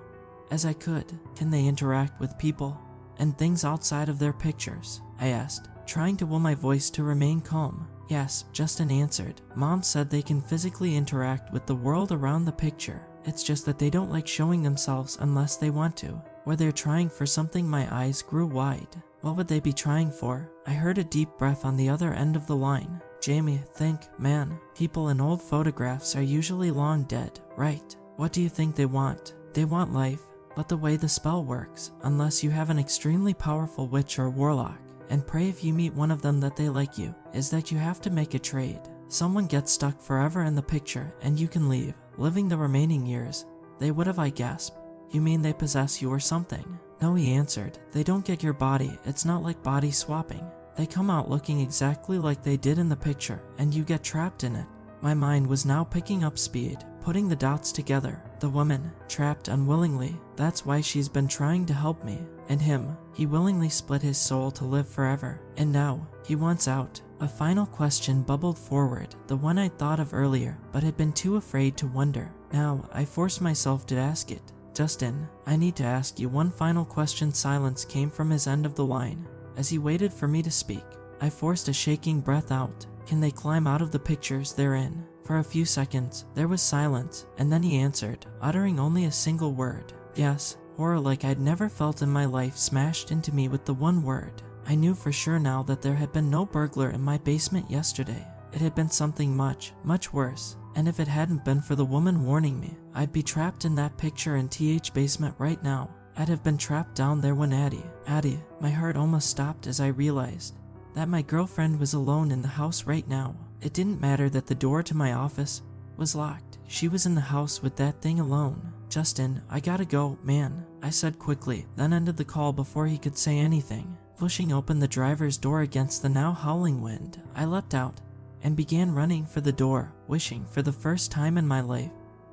as I could. Can they interact with people and things outside of their pictures? I asked, trying to will my voice to remain calm. Yes, Justin answered. Mom said they can physically interact with the world around the picture. It's just that they don't like showing themselves unless they want to, or they're trying for something. My eyes grew wide. What would they be trying for? I heard a deep breath on the other end of the line. Jamie, think, man. People in old photographs are usually long dead, right? What do you think they want? They want life, but the way the spell works, unless you have an extremely powerful witch or warlock, and pray if you meet one of them that they like you, is that you have to make a trade. Someone gets stuck forever in the picture and you can leave, living the remaining years. They would have, I gasped. You mean they possess you or something? No, he answered. They don't get your body. It's not like body swapping. They come out looking exactly like they did in the picture and you get trapped in it. My mind was now picking up speed, putting the dots together. The woman, trapped unwillingly, that's why she's been trying to help me. And him, he willingly split his soul to live forever. And now, he wants out. A final question bubbled forward, the one I'd thought of earlier, but had been too afraid to wonder. Now, I forced myself to ask it. Justin, I need to ask you one final question. Silence came from his end of the line. As he waited for me to speak, I forced a shaking breath out. Can they climb out of the pictures they're in? For a few seconds, there was silence, and then he answered, uttering only a single word. Yes, horror like I'd never felt in my life smashed into me with the one word. I knew for sure now that there had been no burglar in my basement yesterday. It had been something much, much worse. And if it hadn't been for the woman warning me, I'd be trapped in that picture in TH basement right now. I'd have been trapped down there when Addie, my heart almost stopped as I realized that my girlfriend was alone in the house right now. It didn't matter that the door to my office was locked. She was in the house with that thing alone. Justin, I gotta go, man, I said quickly, then ended the call before he could say anything. Pushing open the driver's door against the now howling wind, I leapt out and began running for the door, wishing for the first time in my life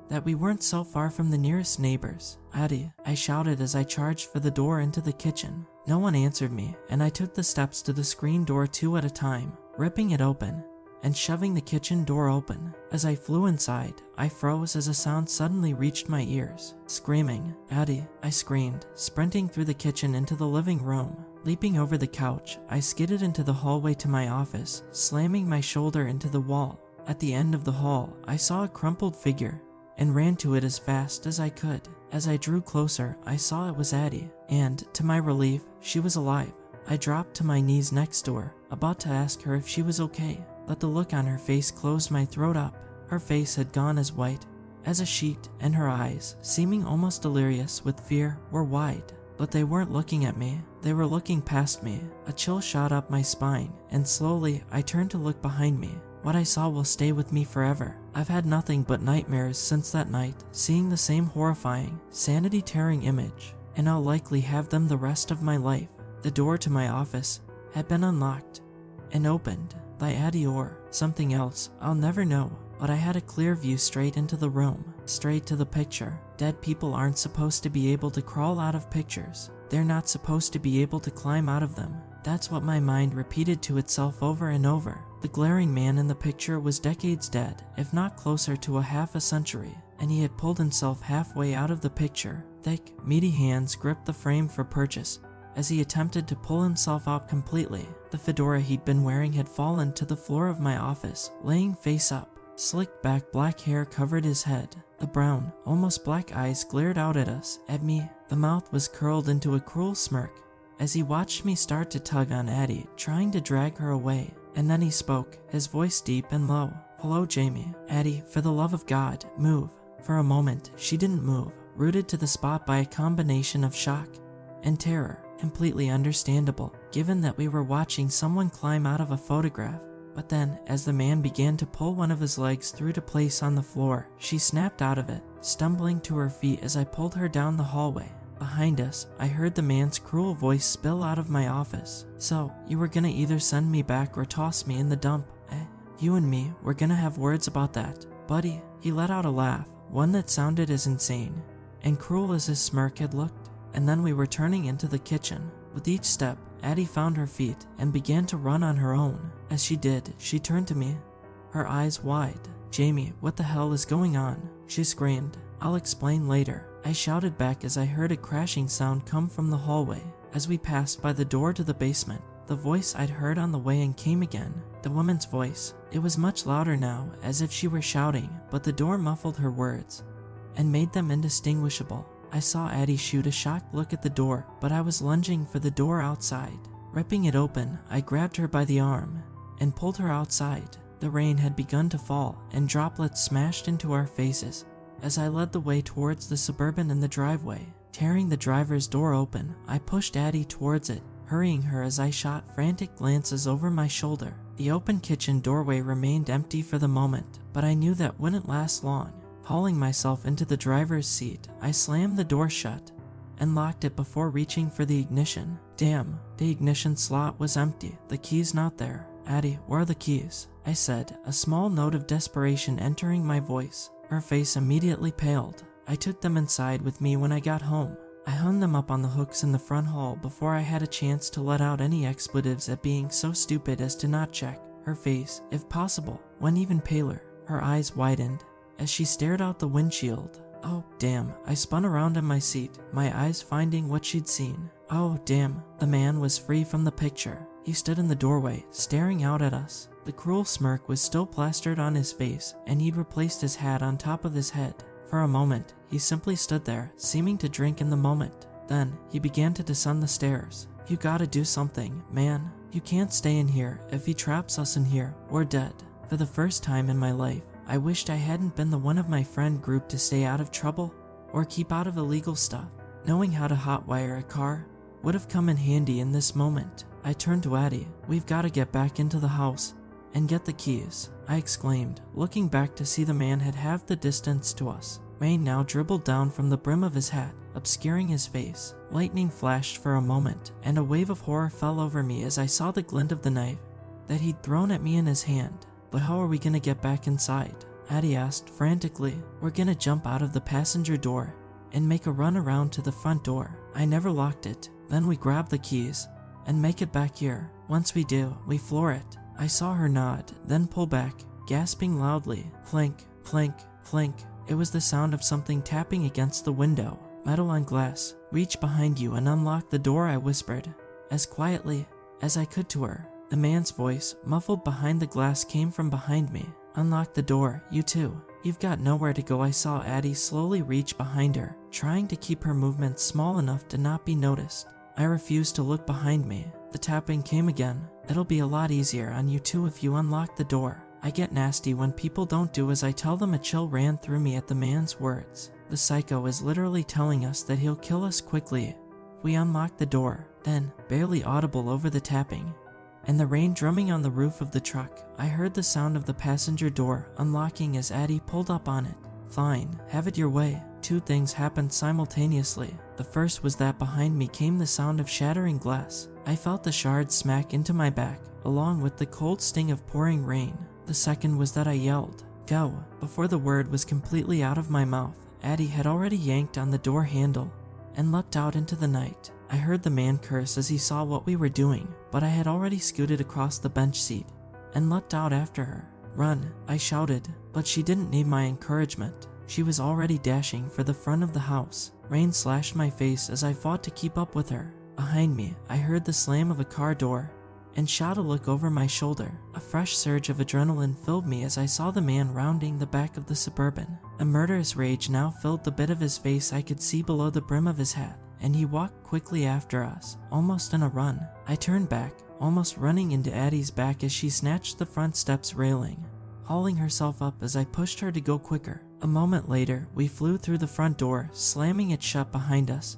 that we weren't so far from the nearest neighbors. Addie, I shouted as I charged for the door into the kitchen. No one answered me, and I took the steps to the screen door 2 at a time, ripping it open and shoving the kitchen door open. As I flew inside, I froze as a sound suddenly reached my ears. Screaming, Addie, I screamed, sprinting through the kitchen into the living room. Leaping over the couch, I skidded into the hallway to my office, slamming my shoulder into the wall. At the end of the hall, I saw a crumpled figure and ran to it as fast as I could. As I drew closer, I saw it was Addie, and, to my relief, she was alive. I dropped to my knees next to her, about to ask her if she was okay, but the look on her face closed my throat up. Her face had gone as white as a sheet, and her eyes, seeming almost delirious with fear, were wide. But they weren't looking at me, they were looking past me. A chill shot up my spine, and slowly I turned to look behind me. What I saw will stay with me forever. I've had nothing but nightmares since that night, seeing the same horrifying, sanity-tearing image, and I'll likely have them the rest of my life. The door to my office had been unlocked and opened by Addie or something else, I'll never know. But I had a clear view straight into the room, straight to the picture. Dead people aren't supposed to be able to crawl out of pictures. They're not supposed to be able to climb out of them. That's what my mind repeated to itself over and over. The glaring man in the picture was decades dead, if not closer to a half a century, and he had pulled himself halfway out of the picture. Thick, meaty hands gripped the frame for purchase as he attempted to pull himself out completely. The fedora he'd been wearing had fallen to the floor of my office, laying face up. Slicked back black hair covered his head. The brown, almost black eyes glared out at us, at me. The mouth was curled into a cruel smirk as he watched me start to tug on Addie, trying to drag her away. And then he spoke, his voice deep and low. Hello, Jamie. Addie, for the love of God, move. For a moment, she didn't move, rooted to the spot by a combination of shock and terror. Completely understandable, given that we were watching someone climb out of a photograph. But then, as the man began to pull one of his legs through to place on the floor, she snapped out of it, stumbling to her feet as I pulled her down the hallway. Behind us, I heard the man's cruel voice spill out of my office. So, you were gonna either send me back or toss me in the dump, eh? You and me, we're gonna have words about that. Buddy, he let out a laugh, one that sounded as insane and cruel as his smirk had looked. And then we were turning into the kitchen. With each step, Addie found her feet and began to run on her own. As she did, she turned to me, her eyes wide. "Jamie, what the hell is going on?" she screamed. "I'll explain later," I shouted back as I heard a crashing sound come from the hallway. As we passed by the door to the basement, the voice I'd heard on the way in came again. The woman's voice. It was much louder now, as if she were shouting, but the door muffled her words and made them indistinguishable. I saw Addie shoot a shocked look at the door, but I was lunging for the door outside. Ripping it open, I grabbed her by the arm and pulled her outside. The rain had begun to fall, and droplets smashed into our faces as I led the way towards the Suburban in the driveway. Tearing the driver's door open, I pushed Addie towards it, hurrying her as I shot frantic glances over my shoulder. The open kitchen doorway remained empty for the moment, but I knew that wouldn't last long. Hauling myself into the driver's seat, I slammed the door shut and locked it before reaching for the ignition. Damn, the ignition slot was empty, the keys not there. "Addie, where are the keys?" I said, a small note of desperation entering my voice. Her face immediately paled. "I took them inside with me when I got home. I hung them up on the hooks in the front hall before I had a chance to let out any expletives at being so stupid as to not check." Her face, if possible, went even paler. Her eyes widened as she stared out the windshield. "Oh, damn." I spun around in my seat, my eyes finding what she'd seen. "Oh, damn." The man was free from the picture. He stood in the doorway, staring out at us. The cruel smirk was still plastered on his face, and he'd replaced his hat on top of his head. For a moment, he simply stood there, seeming to drink in the moment. Then, he began to descend the stairs. "You gotta do something, man. You can't stay in here. If he traps us in here, we're dead." For the first time in my life, I wished I hadn't been the one of my friend group to stay out of trouble or keep out of illegal stuff. Knowing how to hotwire a car would have come in handy in this moment. I turned to Addie. "We've got to get back into the house and get the keys," I exclaimed, looking back to see the man had halved the distance to us. Rain now dribbled down from the brim of his hat, obscuring his face. Lightning flashed for a moment, and a wave of horror fell over me as I saw the glint of the knife that he'd thrown at me in his hand. "But how are we gonna get back inside?" Addie asked frantically. "We're gonna jump out of the passenger door and make a run around to the front door. I never locked it. Then we grab the keys and make it back here. Once we do, we floor it." I saw her nod, then pull back, gasping loudly. Clink, clink, clink. It was the sound of something tapping against the window. "Metal on glass. Reach behind you and unlock the door," I whispered, as quietly as I could to her. The man's voice, muffled behind the glass, came from behind me. "Unlock the door, you too. You've got nowhere to go." I saw Addie slowly reach behind her, trying to keep her movements small enough to not be noticed. I refused to look behind me. The tapping came again. "It'll be a lot easier on you too if you unlock the door." I get nasty when people don't do as I tell them. A chill ran through me at the man's words. The psycho is literally telling us that he'll kill us quickly. We unlocked the door. Then, barely audible over the tapping and the rain drumming on the roof of the truck, I heard the sound of the passenger door unlocking as Addie pulled up on it. "Fine, have it your way." Two things happened simultaneously. The first was that behind me came the sound of shattering glass. I felt the shards smack into my back, along with the cold sting of pouring rain. The second was that I yelled, "Go!" Before the word was completely out of my mouth, Addie had already yanked on the door handle and leapt out into the night. I heard the man curse as he saw what we were doing, but I had already scooted across the bench seat and leapt out after her. "Run!" I shouted, but she didn't need my encouragement. She was already dashing for the front of the house. Rain slashed my face as I fought to keep up with her. Behind me, I heard the slam of a car door and shot a look over my shoulder. A fresh surge of adrenaline filled me as I saw the man rounding the back of the Suburban. A murderous rage now filled the bit of his face I could see below the brim of his hat, and he walked quickly after us, almost in a run. I turned back, almost running into Addie's back as she snatched the front steps railing, hauling herself up as I pushed her to go quicker. A moment later, we flew through the front door, slamming it shut behind us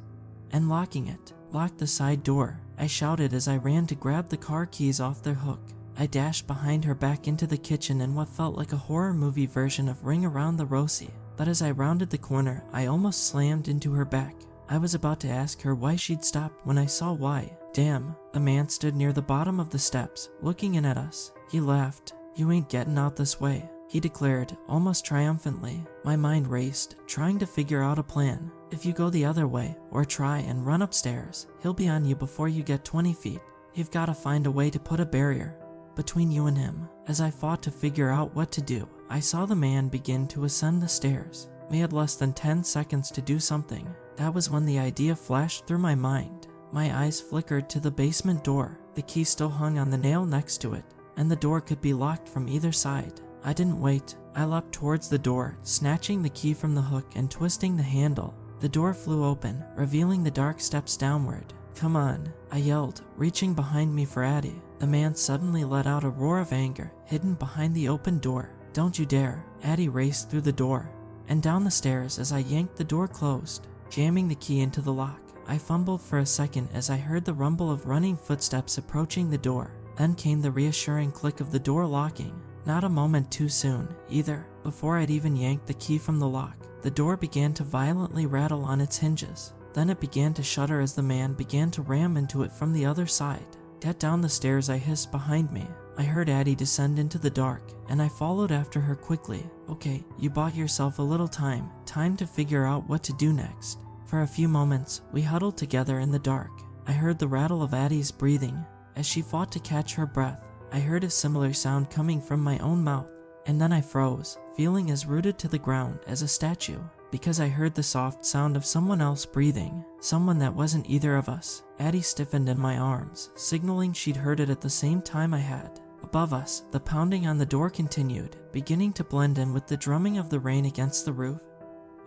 and locking it. "Lock the side door," I shouted as I ran to grab the car keys off their hook. I dashed behind her back into the kitchen in what felt like a horror movie version of Ring Around the Rosie. But as I rounded the corner, I almost slammed into her back. I was about to ask her why she'd stopped when I saw why. Damn, the man stood near the bottom of the steps, looking in at us. He laughed. "You ain't getting out this way." he declared, almost triumphantly. My mind raced, trying to figure out a plan. If you go the other way, or try and run upstairs, he'll be on you before you get 20 feet. You've got to find a way to put a barrier between you and him. As I fought to figure out what to do, I saw the man begin to ascend the stairs. We had less than 10 seconds to do something. That was when the idea flashed through my mind. My eyes flickered to the basement door. The key still hung on the nail next to it, and the door could be locked from either side. I didn't wait. I leapt towards the door, snatching the key from the hook and twisting the handle. The door flew open, revealing the dark steps downward. Come on, I yelled, reaching behind me for Addie. The man suddenly let out a roar of anger, hidden behind the open door. Don't you dare. Addie raced through the door and down the stairs as I yanked the door closed, jamming the key into the lock. I fumbled for a second as I heard the rumble of running footsteps approaching the door. Then came the reassuring click of the door locking. Not a moment too soon, either. Before I'd even yanked the key from the lock, the door began to violently rattle on its hinges. Then it began to shudder as the man began to ram into it from the other side. Get down the stairs, I hissed behind me. I heard Addie descend into the dark, and I followed after her quickly. Okay, you bought yourself a little time to figure out what to do next. For a few moments, we huddled together in the dark. I heard the rattle of Addie's breathing as she fought to catch her breath. I heard a similar sound coming from my own mouth, and then I froze, feeling as rooted to the ground as a statue, because I heard the soft sound of someone else breathing, someone that wasn't either of us. Addie stiffened in my arms, signaling she'd heard it at the same time I had. Above us, the pounding on the door continued, beginning to blend in with the drumming of the rain against the roof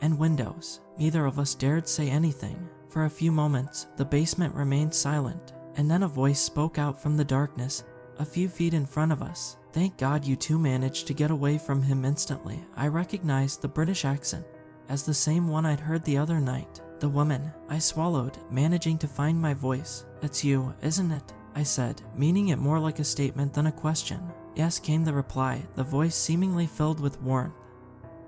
and windows. Neither of us dared say anything. For a few moments, the basement remained silent, and then a voice spoke out from the darkness a few feet in front of us. Thank God you two managed to get away from him instantly. I recognized the British accent as the same one I'd heard the other night. The woman. I swallowed, managing to find my voice. It's you, isn't it? I said, meaning it more like a statement than a question. Yes, came the reply, the voice seemingly filled with warmth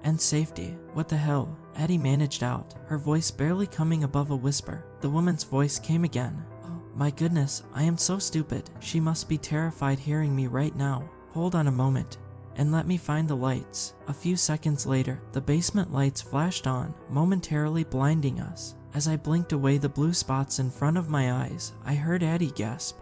and safety. What the hell? Addie managed out, her voice barely coming above a whisper. The woman's voice came again. Oh, my goodness, I am so stupid. She must be terrified hearing me right now. Hold on a moment, and let me find the lights. A few seconds later, the basement lights flashed on, momentarily blinding us. As I blinked away the blue spots in front of my eyes, I heard Addie gasp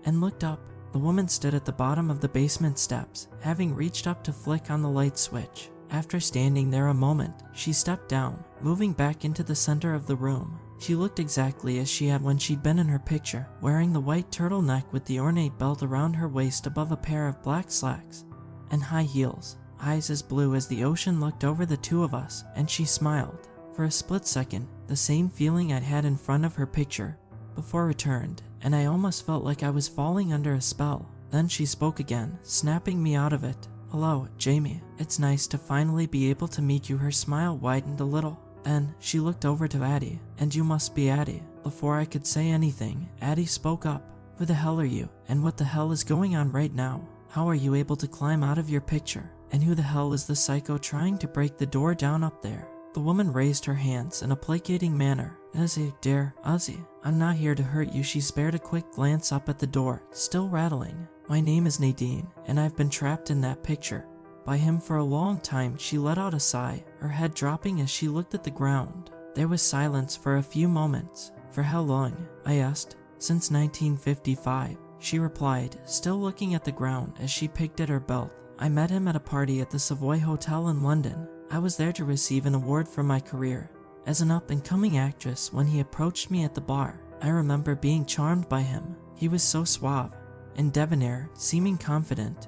and looked up. The woman stood at the bottom of the basement steps, having reached up to flick on the light switch. After standing there a moment, she stepped down, moving back into the center of the room. She looked exactly as she had when she'd been in her picture, wearing the white turtleneck with the ornate belt around her waist above a pair of black slacks and high heels. Eyes as blue as the ocean looked over the two of us, and she smiled. For a split second, the same feeling I'd had in front of her picture before returned, and I almost felt like I was falling under a spell. Then she spoke again, snapping me out of it. Hello, Jamie. It's nice to finally be able to meet you. Her smile widened a little. Then she looked over to Addie. And you must be Addie. Before I could say anything, Addie spoke up. Who the hell are you? And what the hell is going on right now? How are you able to climb out of your picture? And who the hell is the psycho trying to break the door down up there? The woman raised her hands in a placating manner. Ozzy, dear, Ozzy, I'm not here to hurt you. She spared a quick glance up at the door, still rattling. My name is Nadine, and I've been trapped in that picture by him for a long time. She let out a sigh, her head dropping as she looked at the ground. There was silence for a few moments. For how long? I asked. Since 1955, she replied, still looking at the ground as she picked at her belt. I met him at a party at the Savoy Hotel in London. I was there to receive an award for my career as an up-and-coming actress when he approached me at the bar. I remember being charmed by him. He was so suave and debonair, seeming confident,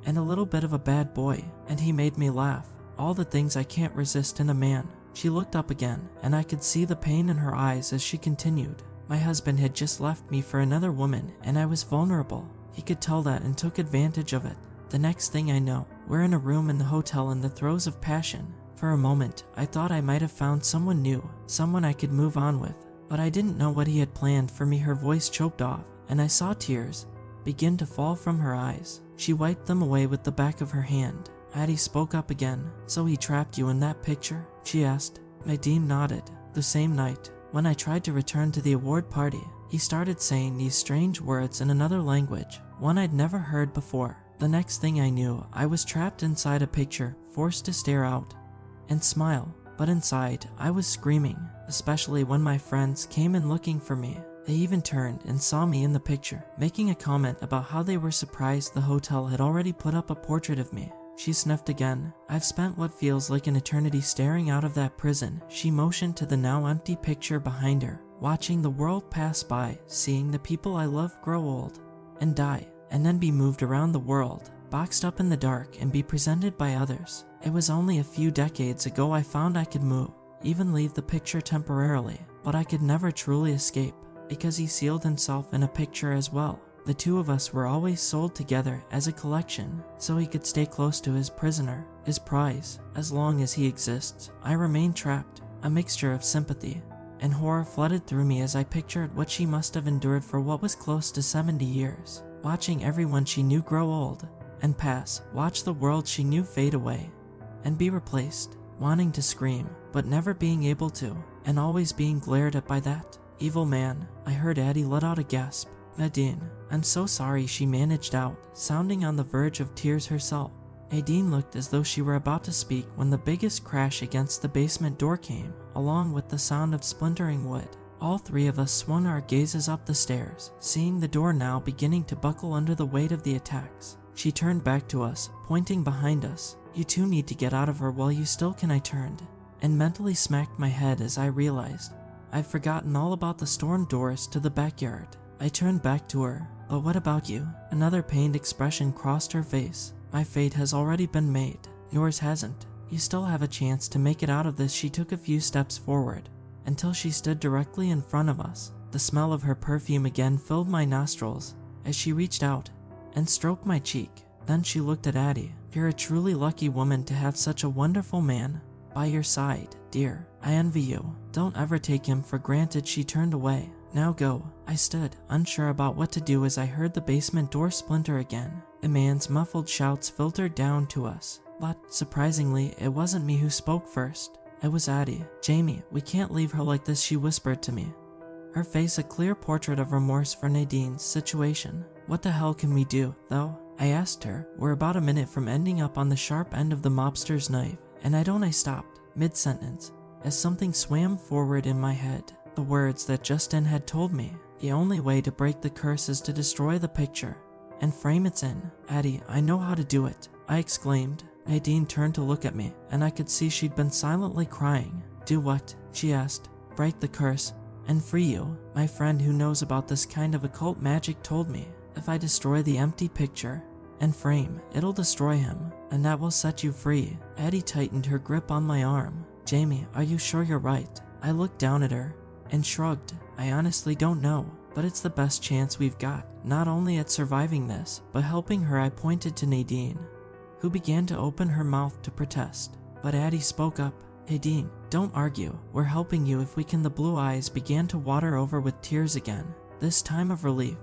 and a little bit of a bad boy, and he made me laugh. All the things I can't resist in a man. She looked up again, and I could see the pain in her eyes as she continued. My husband had just left me for another woman, and I was vulnerable. He could tell that and took advantage of it. The next thing I know, we're in a room in the hotel in the throes of passion. For a moment, I thought I might have found someone new, someone I could move on with, but I didn't know what he had planned for me. Her voice choked off, and I saw tears begin to fall from her eyes. She wiped them away with the back of her hand. Addie spoke up again. So he trapped you in that picture? She asked. Nadine nodded. The same night, when I tried to return to the award party, he started saying these strange words in another language, one I'd never heard before. The next thing I knew, I was trapped inside a picture, forced to stare out and smile. But inside, I was screaming, especially when my friends came in looking for me. They even turned and saw me in the picture, making a comment about how they were surprised the hotel had already put up a portrait of me. She sniffed again. I've spent what feels like an eternity staring out of that prison. She motioned to the now empty picture behind her, watching the world pass by, seeing the people I love grow old and die, and then be moved around the world, boxed up in the dark and be presented by others. It was only a few decades ago I found I could move, even leave the picture temporarily, but I could never truly escape, because he sealed himself in a picture as well. The two of us were always sold together as a collection, so he could stay close to his prisoner, his prize. As long as he exists, I remain trapped. A mixture of sympathy and horror flooded through me as I pictured what she must have endured for what was close to 70 years, watching everyone she knew grow old and pass, watch the world she knew fade away and be replaced, wanting to scream, but never being able to, and always being glared at by that evil man. I heard Addie let out a gasp. Nadine, I'm so sorry, she managed out, sounding on the verge of tears herself. Nadine looked as though she were about to speak when the biggest crash against the basement door came, along with the sound of splintering wood. All three of us swung our gazes up the stairs, seeing the door now beginning to buckle under the weight of the attacks. She turned back to us, pointing behind us. You two need to get out of her while you still can. I turned and mentally smacked my head as I realized I'd forgotten all about the storm doors to the backyard. I turned back to her. But what about you? Another pained expression crossed her face. My fate has already been made. Yours hasn't. You still have a chance to make it out of this. She took a few steps forward until she stood directly in front of us. The smell of her perfume again filled my nostrils as she reached out and stroked my cheek. Then she looked at Addie. You're a truly lucky woman to have such a wonderful man by your side, dear. I envy you. Don't ever take him for granted. She turned away. Now go. I stood, unsure about what to do as I heard the basement door splinter again. The man's muffled shouts filtered down to us. But, surprisingly, it wasn't me who spoke first. It was Addie. Jamie, we can't leave her like this, she whispered to me, her face a clear portrait of remorse for Nadine's situation. What the hell can we do, though? I asked her. We're about a minute from ending up on the sharp end of the mobster's knife, and I stopped, mid-sentence, as something swam forward in my head. The words that Justin had told me. The only way to break the curse is to destroy the picture and frame its in. Addie, I know how to do it, I exclaimed. Nadine turned to look at me, and I could see she'd been silently crying. Do what? She asked. Break the curse and free you. My friend who knows about this kind of occult magic told me if I destroy the empty picture and frame, it'll destroy him, and that will set you free. Addie tightened her grip on my arm. Jamie, are you sure you're right? I looked down at her and shrugged. I honestly don't know, but it's the best chance we've got, not only at surviving this, but helping her. I pointed to Nadine, who began to open her mouth to protest. But Addie spoke up. Nadine, don't argue. We're helping you if we can. The blue eyes began to water over with tears again, this time of relief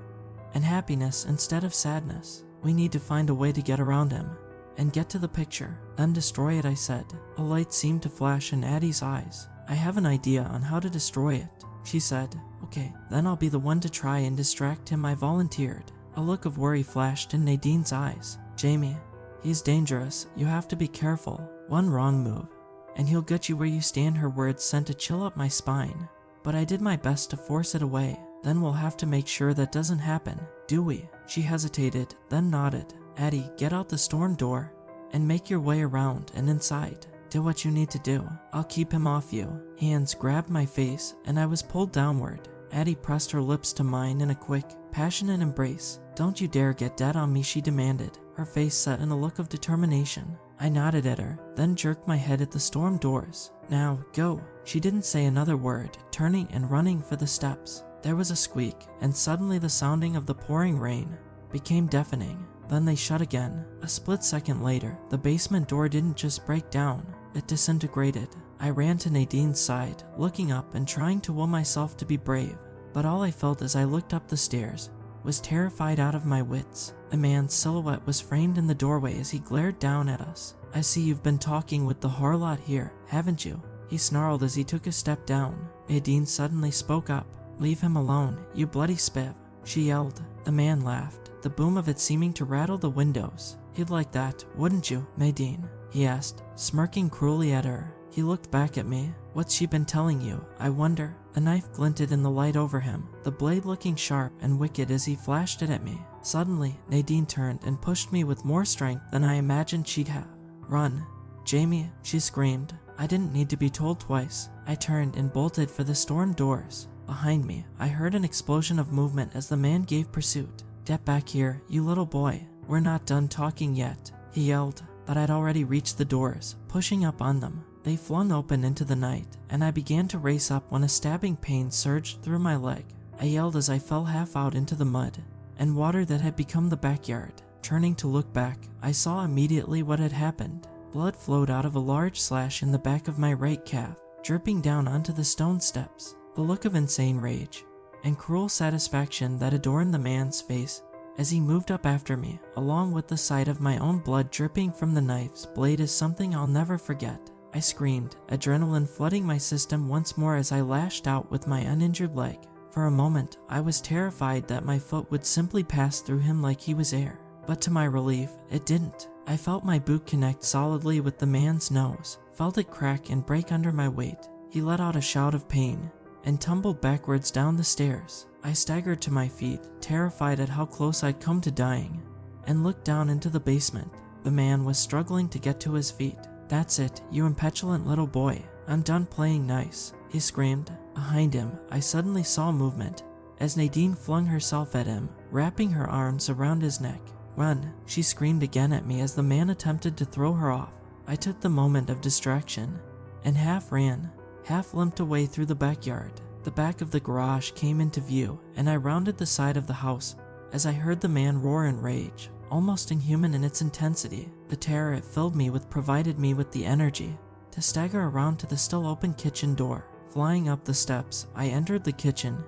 and happiness instead of sadness. We need to find a way to get around him and get to the picture, then destroy it, I said. A light seemed to flash in Addie's eyes. I have an idea on how to destroy it, she said. Okay, then I'll be the one to try and distract him, I volunteered. A look of worry flashed in Nadine's eyes. Jamie, he's dangerous. You have to be careful. One wrong move, and he'll get you where you stand. Her words sent a chill up my spine, but I did my best to force it away. Then we'll have to make sure that doesn't happen, do we? She hesitated, then nodded. Addie, get out the storm door and make your way around and inside. Do what you need to do. I'll keep him off you. Hands grabbed my face, and I was pulled downward. Addie pressed her lips to mine in a quick, passionate embrace. Don't you dare get dead on me, she demanded, her face set in a look of determination. I nodded at her, then jerked my head at the storm doors. Now, go. She didn't say another word, turning and running for the steps. There was a squeak, and suddenly the sounding of the pouring rain became deafening. Then they shut again. A split second later, the basement door didn't just break down, it disintegrated. I ran to Nadine's side, looking up and trying to will myself to be brave. But all I felt as I looked up the stairs was terrified out of my wits. A man's silhouette was framed in the doorway as he glared down at us. I see you've been talking with the harlot here, haven't you? He snarled as he took a step down. Nadine suddenly spoke up. Leave him alone, you bloody spiv, she yelled. The man laughed. the boom of it seeming to rattle the windows. "You'd like that, wouldn't you, Nadine?" he asked, smirking cruelly at her. He looked back at me. "What's she been telling you, I wonder?" The knife glinted in the light over him, the blade looking sharp and wicked as he flashed it at me. Suddenly, Nadine turned and pushed me with more strength than I imagined she'd have. "Run, Jamie," she screamed. I didn't need to be told twice. I turned and bolted for the storm doors. Behind me, I heard an explosion of movement as the man gave pursuit. "Get back here, you little boy. We're not done talking yet," he yelled, but I'd already reached the doors, pushing up on them. They flung open into the night, and I began to race up when a stabbing pain surged through my leg. I yelled as I fell half out into the mud and water that had become the backyard. Turning to look back, I saw immediately what had happened. Blood flowed out of a large slash in the back of my right calf, dripping down onto the stone steps. The look of insane rage and cruel satisfaction that adorned the man's face as he moved up after me, along with the sight of my own blood dripping from the knife's blade, is something I'll never forget. I screamed, adrenaline flooding my system once more as I lashed out with my uninjured leg. For a moment, I was terrified that my foot would simply pass through him like he was air. But to my relief, it didn't. I felt my boot connect solidly with the man's nose, felt it crack and break under my weight. He let out a shout of pain and tumbled backwards down the stairs. I staggered to my feet, terrified at how close I'd come to dying, and looked down into the basement. The man was struggling to get to his feet. "That's it, you impetulant little boy. I'm done playing nice," he screamed. Behind him, I suddenly saw movement as Nadine flung herself at him, wrapping her arms around his neck. "Run," she screamed again at me as the man attempted to throw her off. I took the moment of distraction and half ran, half limped away through the backyard. The back of the garage came into view, and I rounded the side of the house as I heard the man roar in rage, almost inhuman in its intensity. The terror it filled me with provided me with the energy to stagger around to the still open kitchen door. Flying up the steps, I entered the kitchen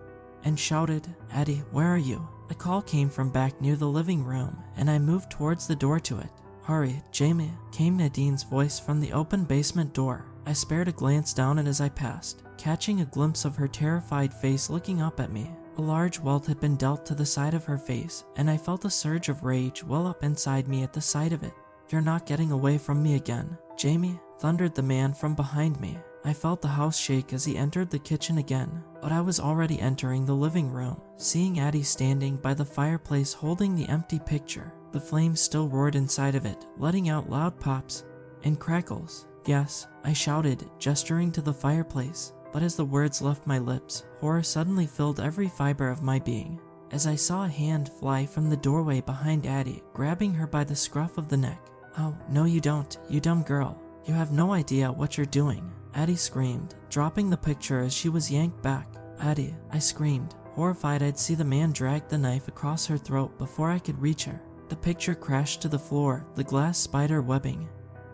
and shouted, "Addie, where are you?" A call came from back near the living room, and I moved towards the door to it. "Hurry, Jamie," came Nadine's voice from the open basement door. I spared a glance down it as I passed, catching a glimpse of her terrified face looking up at me. A large welt had been dealt to the side of her face, and I felt a surge of rage well up inside me at the sight of it. "You're not getting away from me again, Jamie," thundered the man from behind me. I felt the house shake as he entered the kitchen again, but I was already entering the living room, seeing Addie standing by the fireplace holding the empty picture. The flames still roared inside of it, letting out loud pops and crackles. "Yes," I shouted, gesturing to the fireplace. But as the words left my lips, horror suddenly filled every fiber of my being, as I saw a hand fly from the doorway behind Addie, grabbing her by the scruff of the neck. "Oh, no you don't, you dumb girl. You have no idea what you're doing," Addie screamed, dropping the picture as she was yanked back. "Addie," I screamed, horrified I'd see the man drag the knife across her throat before I could reach her. The picture crashed to the floor, the glass spider webbing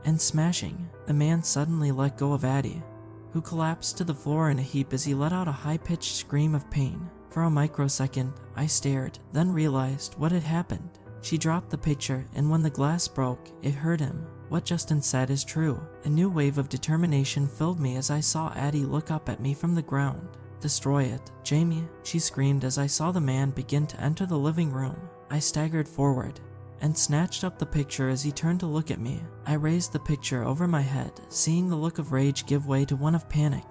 and smashing. The man suddenly let go of Addie, who collapsed to the floor in a heap as he let out a high-pitched scream of pain. For a microsecond, I stared, then realized what had happened. She dropped the picture, and when the glass broke, it hurt him. What Justin said is true. A new wave of determination filled me as I saw Addie look up at me from the ground. "Destroy it, Jamie," she screamed as I saw the man begin to enter the living room. I staggered forward and snatched up the picture as he turned to look at me. I raised the picture over my head, seeing the look of rage give way to one of panic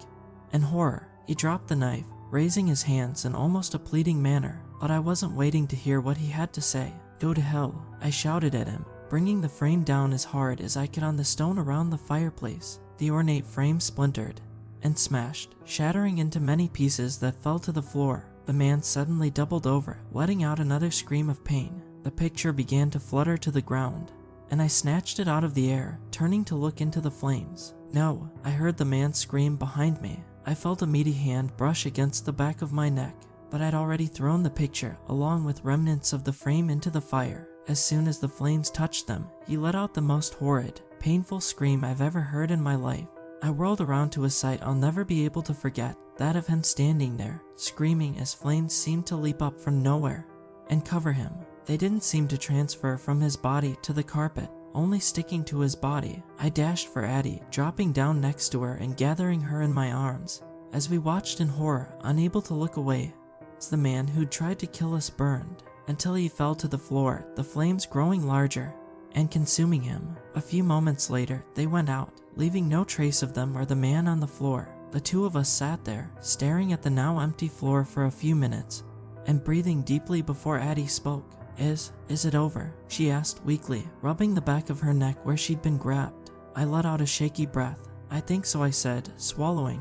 and horror. He dropped the knife, raising his hands in almost a pleading manner, but I wasn't waiting to hear what he had to say. "Go to hell," I shouted at him, bringing the frame down as hard as I could on the stone around the fireplace. The ornate frame splintered and smashed, shattering into many pieces that fell to the floor. The man suddenly doubled over, letting out another scream of pain. The picture began to flutter to the ground, and I snatched it out of the air, turning to look into the flames. "No," I heard the man scream behind me. I felt a meaty hand brush against the back of my neck, but I'd already thrown the picture, along with remnants of the frame, into the fire. As soon as the flames touched them, he let out the most horrid, painful scream I've ever heard in my life. I whirled around to a sight I'll never be able to forget, that of him standing there, screaming as flames seemed to leap up from nowhere and cover him. They didn't seem to transfer from his body to the carpet, only sticking to his body. I dashed for Addie, dropping down next to her and gathering her in my arms, as we watched in horror, unable to look away, as the man who'd tried to kill us burned. until he fell to the floor, the flames growing larger and consuming him. A few moments later, they went out, leaving no trace of them or the man on the floor. The two of us sat there, staring at the now empty floor for a few minutes, and breathing deeply before Addie spoke. Is it over?" she asked weakly, rubbing the back of her neck where she'd been grabbed. I let out a shaky breath. "I think so," I said, swallowing,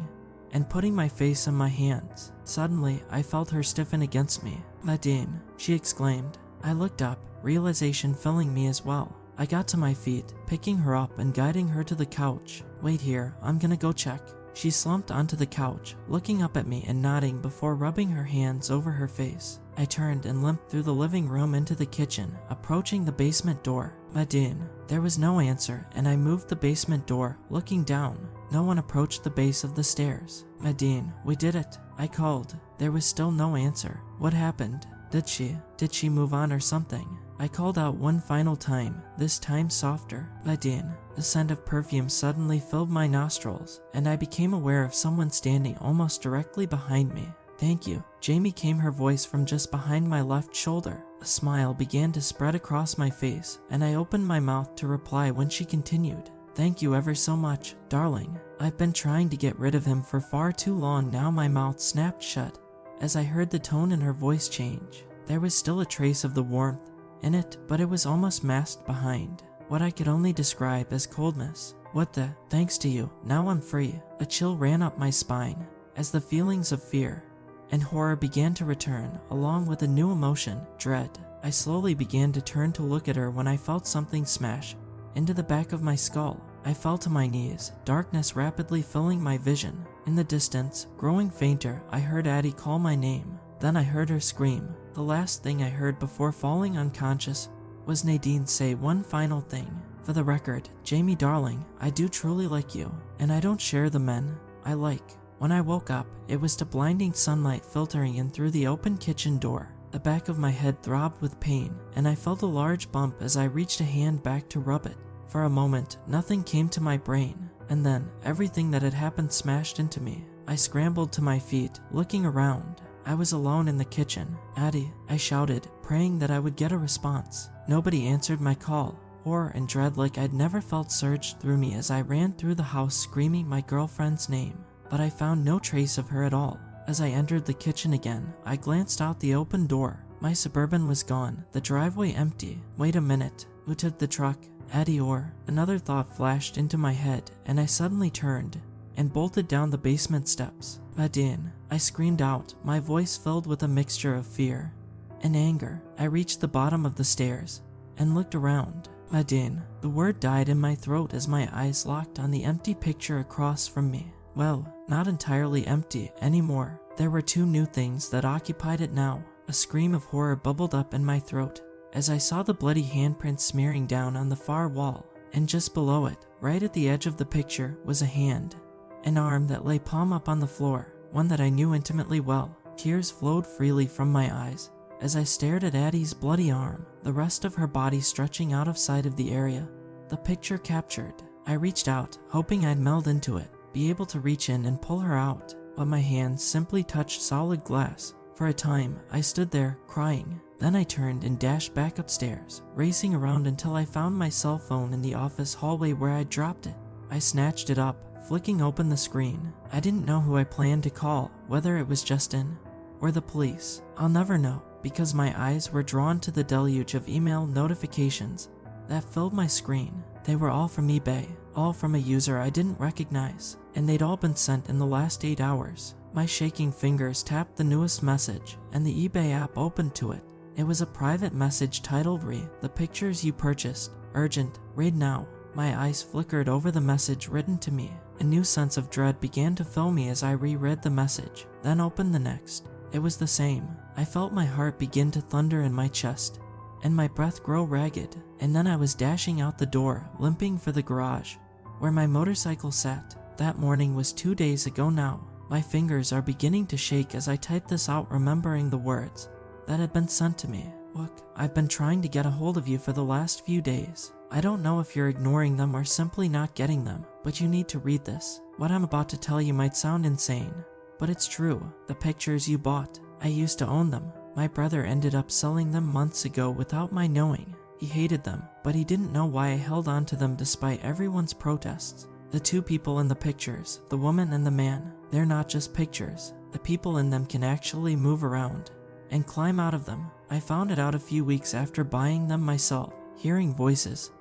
and putting my face in my hands. Suddenly, I felt her stiffen against me. "Nadine," she exclaimed. I looked up, realization filling me as well. I got to my feet, picking her up and guiding her to the couch. "Wait here, I'm gonna go check." She slumped onto the couch, looking up at me and nodding before rubbing her hands over her face. I turned and limped through the living room into the kitchen, approaching the basement door. "Nadine." There was no answer, and I moved the basement door, looking down. No one approached the base of the stairs. "Nadine, we did it," I called. There was still no answer. What happened? Did she move on or something? I called out one final time, this time softer. "Nadine." The scent of perfume suddenly filled my nostrils, and I became aware of someone standing almost directly behind me. "Thank you." Jamie came her voice from just behind my left shoulder. A smile began to spread across my face, and I opened my mouth to reply when she continued. "Thank you ever so much, darling. I've been trying to get rid of him for far too long now." My mouth snapped shut as I heard the tone in her voice change. There was still a trace of the warmth in it, but it was almost masked behind what I could only describe as coldness. "What the? Thanks to you, now I'm free." A chill ran up my spine as the feelings of fear and horror began to return, along with a new emotion, dread. I slowly began to turn to look at her when I felt something smash into the back of my skull. I fell to my knees, darkness rapidly filling my vision. In the distance, growing fainter, I heard Addie call my name. Then I heard her scream. The last thing I heard before falling unconscious was Nadine say one final thing. "For the record, Jamie darling, I do truly like you, and I don't share the men I like." When I woke up, it was to blinding sunlight filtering in through the open kitchen door. The back of my head throbbed with pain, and I felt a large bump as I reached a hand back to rub it. For a moment, nothing came to my brain, and then everything that had happened smashed into me. I scrambled to my feet, looking around. I was alone in the kitchen. "Addie," I shouted, praying that I would get a response. Nobody answered my call. Horror and dread like I'd never felt surged through me as I ran through the house screaming my girlfriend's name. But I found no trace of her at all. As I entered the kitchen again, I glanced out the open door. My Suburban was gone, the driveway empty. Wait a minute, who took the truck? Addie or? Another thought flashed into my head, and I suddenly turned and bolted down the basement steps. "Nadine," I screamed out, my voice filled with a mixture of fear and anger. I reached the bottom of the stairs and looked around. "Nadine." The word died in my throat as my eyes locked on the empty picture across from me. Well, not entirely empty anymore. There were two new things that occupied it now. A scream of horror bubbled up in my throat as I saw the bloody handprint smearing down on the far wall, and just below it, right at the edge of the picture, was a hand, an arm that lay palm up on the floor, one that I knew intimately well. Tears flowed freely from my eyes as I stared at Addie's bloody arm, the rest of her body stretching out of sight of the area the picture captured. I reached out, hoping I'd meld into it, be able to reach in and pull her out, but my hands simply touched solid glass. For a time, I stood there, crying. Then I turned and dashed back upstairs, racing around until I found my cell phone in the office hallway where I'd dropped it. I snatched it up, flicking open the screen. I didn't know who I planned to call, whether it was Justin or the police. I'll never know, because my eyes were drawn to the deluge of email notifications that filled my screen. They were all from eBay, all from a user I didn't recognize, and they'd all been sent in the last 8 hours. My shaking fingers tapped the newest message, and the eBay app opened to it. It was a private message titled "The pictures you purchased. Urgent. Read now." My eyes flickered over the message written to me. A new sense of dread began to fill me as I reread the message, then opened the next. It was the same. I felt my heart begin to thunder in my chest, and my breath grow ragged. And then I was dashing out the door, limping for the garage, where my motorcycle sat. That morning was 2 days ago now. My fingers are beginning to shake as I type this out, remembering the words that had been sent to me. "Look, I've been trying to get a hold of you for the last few days. I don't know if you're ignoring them or simply not getting them, but you need to read this. What I'm about to tell you might sound insane, but it's true. The pictures you bought, I used to own them. My brother ended up selling them months ago without my knowing. He hated them, but he didn't know why I held on to them despite everyone's protests. The two people in the pictures, the woman and the man, they're not just pictures. The people in them can actually move around and climb out of them. I found it out a few weeks after buying them myself, hearing voices,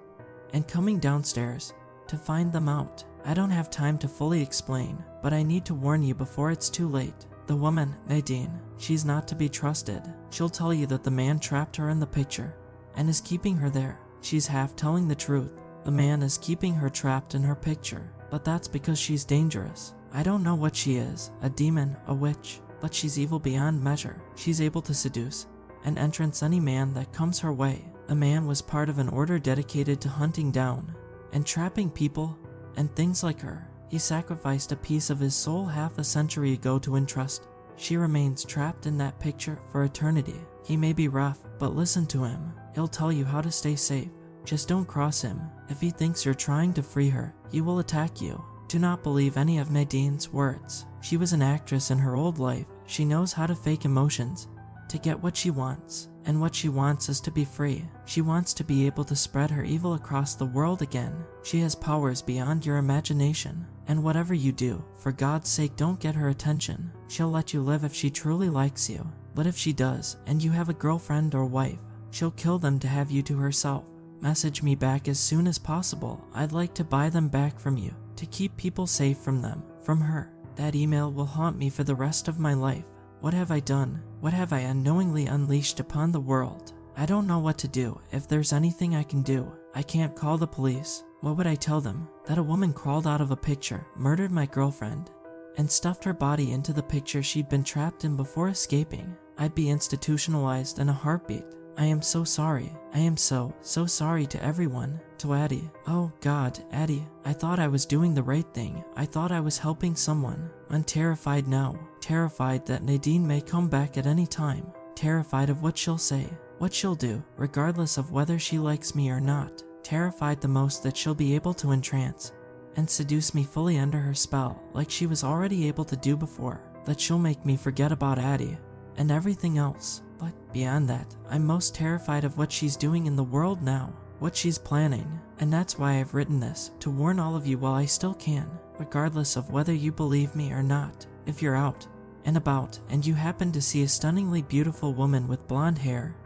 and coming downstairs to find them out. I don't have time to fully explain, but I need to warn you before it's too late. The woman, Nadine, she's not to be trusted. She'll tell you that the man trapped her in the picture and is keeping her there. She's half telling the truth. The man is keeping her trapped in her picture, but that's because she's dangerous. I don't know what she is, a demon, a witch, but she's evil beyond measure. She's able to seduce and entrance any man that comes her way. The man was part of an order dedicated to hunting down and trapping people and things like her. He sacrificed a piece of his soul half a century ago to entrust. She remains trapped in that picture for eternity. He may be rough, but listen to him. He'll tell you how to stay safe. Just don't cross him. If he thinks you're trying to free her, he will attack you. Do not believe any of Nadine's words. She was an actress in her old life. She knows how to fake emotions to get what she wants, and what she wants is to be free. She wants to be able to spread her evil across the world again. She has powers beyond your imagination, and whatever you do, for God's sake don't get her attention. She'll let you live if she truly likes you, but if she does, and you have a girlfriend or wife, she'll kill them to have you to herself. Message me back as soon as possible. I'd like to buy them back from you, to keep people safe from them, from her. That email will haunt me for the rest of my life. What have I done? What have I unknowingly unleashed upon the world? I don't know what to do. If there's anything I can do, I can't call the police. What would I tell them? That a woman crawled out of a picture, murdered my girlfriend, and stuffed her body into the picture she'd been trapped in before escaping. I'd be institutionalized in a heartbeat. I am so sorry. I am so sorry to everyone. To Addie. Oh God, Addie, I thought I was doing the right thing. I thought I was helping someone. I'm terrified now. Terrified that Nadine may come back at any time. Terrified of what she'll say, what she'll do, regardless of whether she likes me or not. Terrified the most that she'll be able to entrance and seduce me fully under her spell, like she was already able to do before. That she'll make me forget about Addie and everything else. But beyond that, I'm most terrified of what she's doing in the world now, what she's planning, and that's why I've written this, to warn all of you while I still can, regardless of whether you believe me or not. If you're out and about and you happen to see a stunningly beautiful woman with blonde hair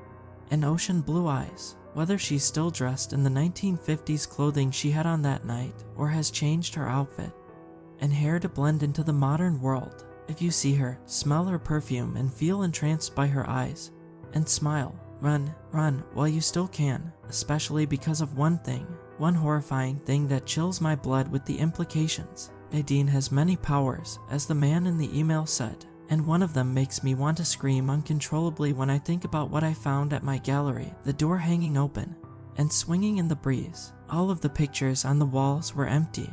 and ocean blue eyes, whether she's still dressed in the 1950s clothing she had on that night or has changed her outfit and hair to blend into the modern world, if you see her, smell her perfume and feel entranced by her eyes, and smile, run while you still can, especially because of one thing, one horrifying thing that chills my blood with the implications. Nadine has many powers, as the man in the email said, and one of them makes me want to scream uncontrollably when I think about what I found at my gallery, the door hanging open and swinging in the breeze. All of the pictures on the walls were empty.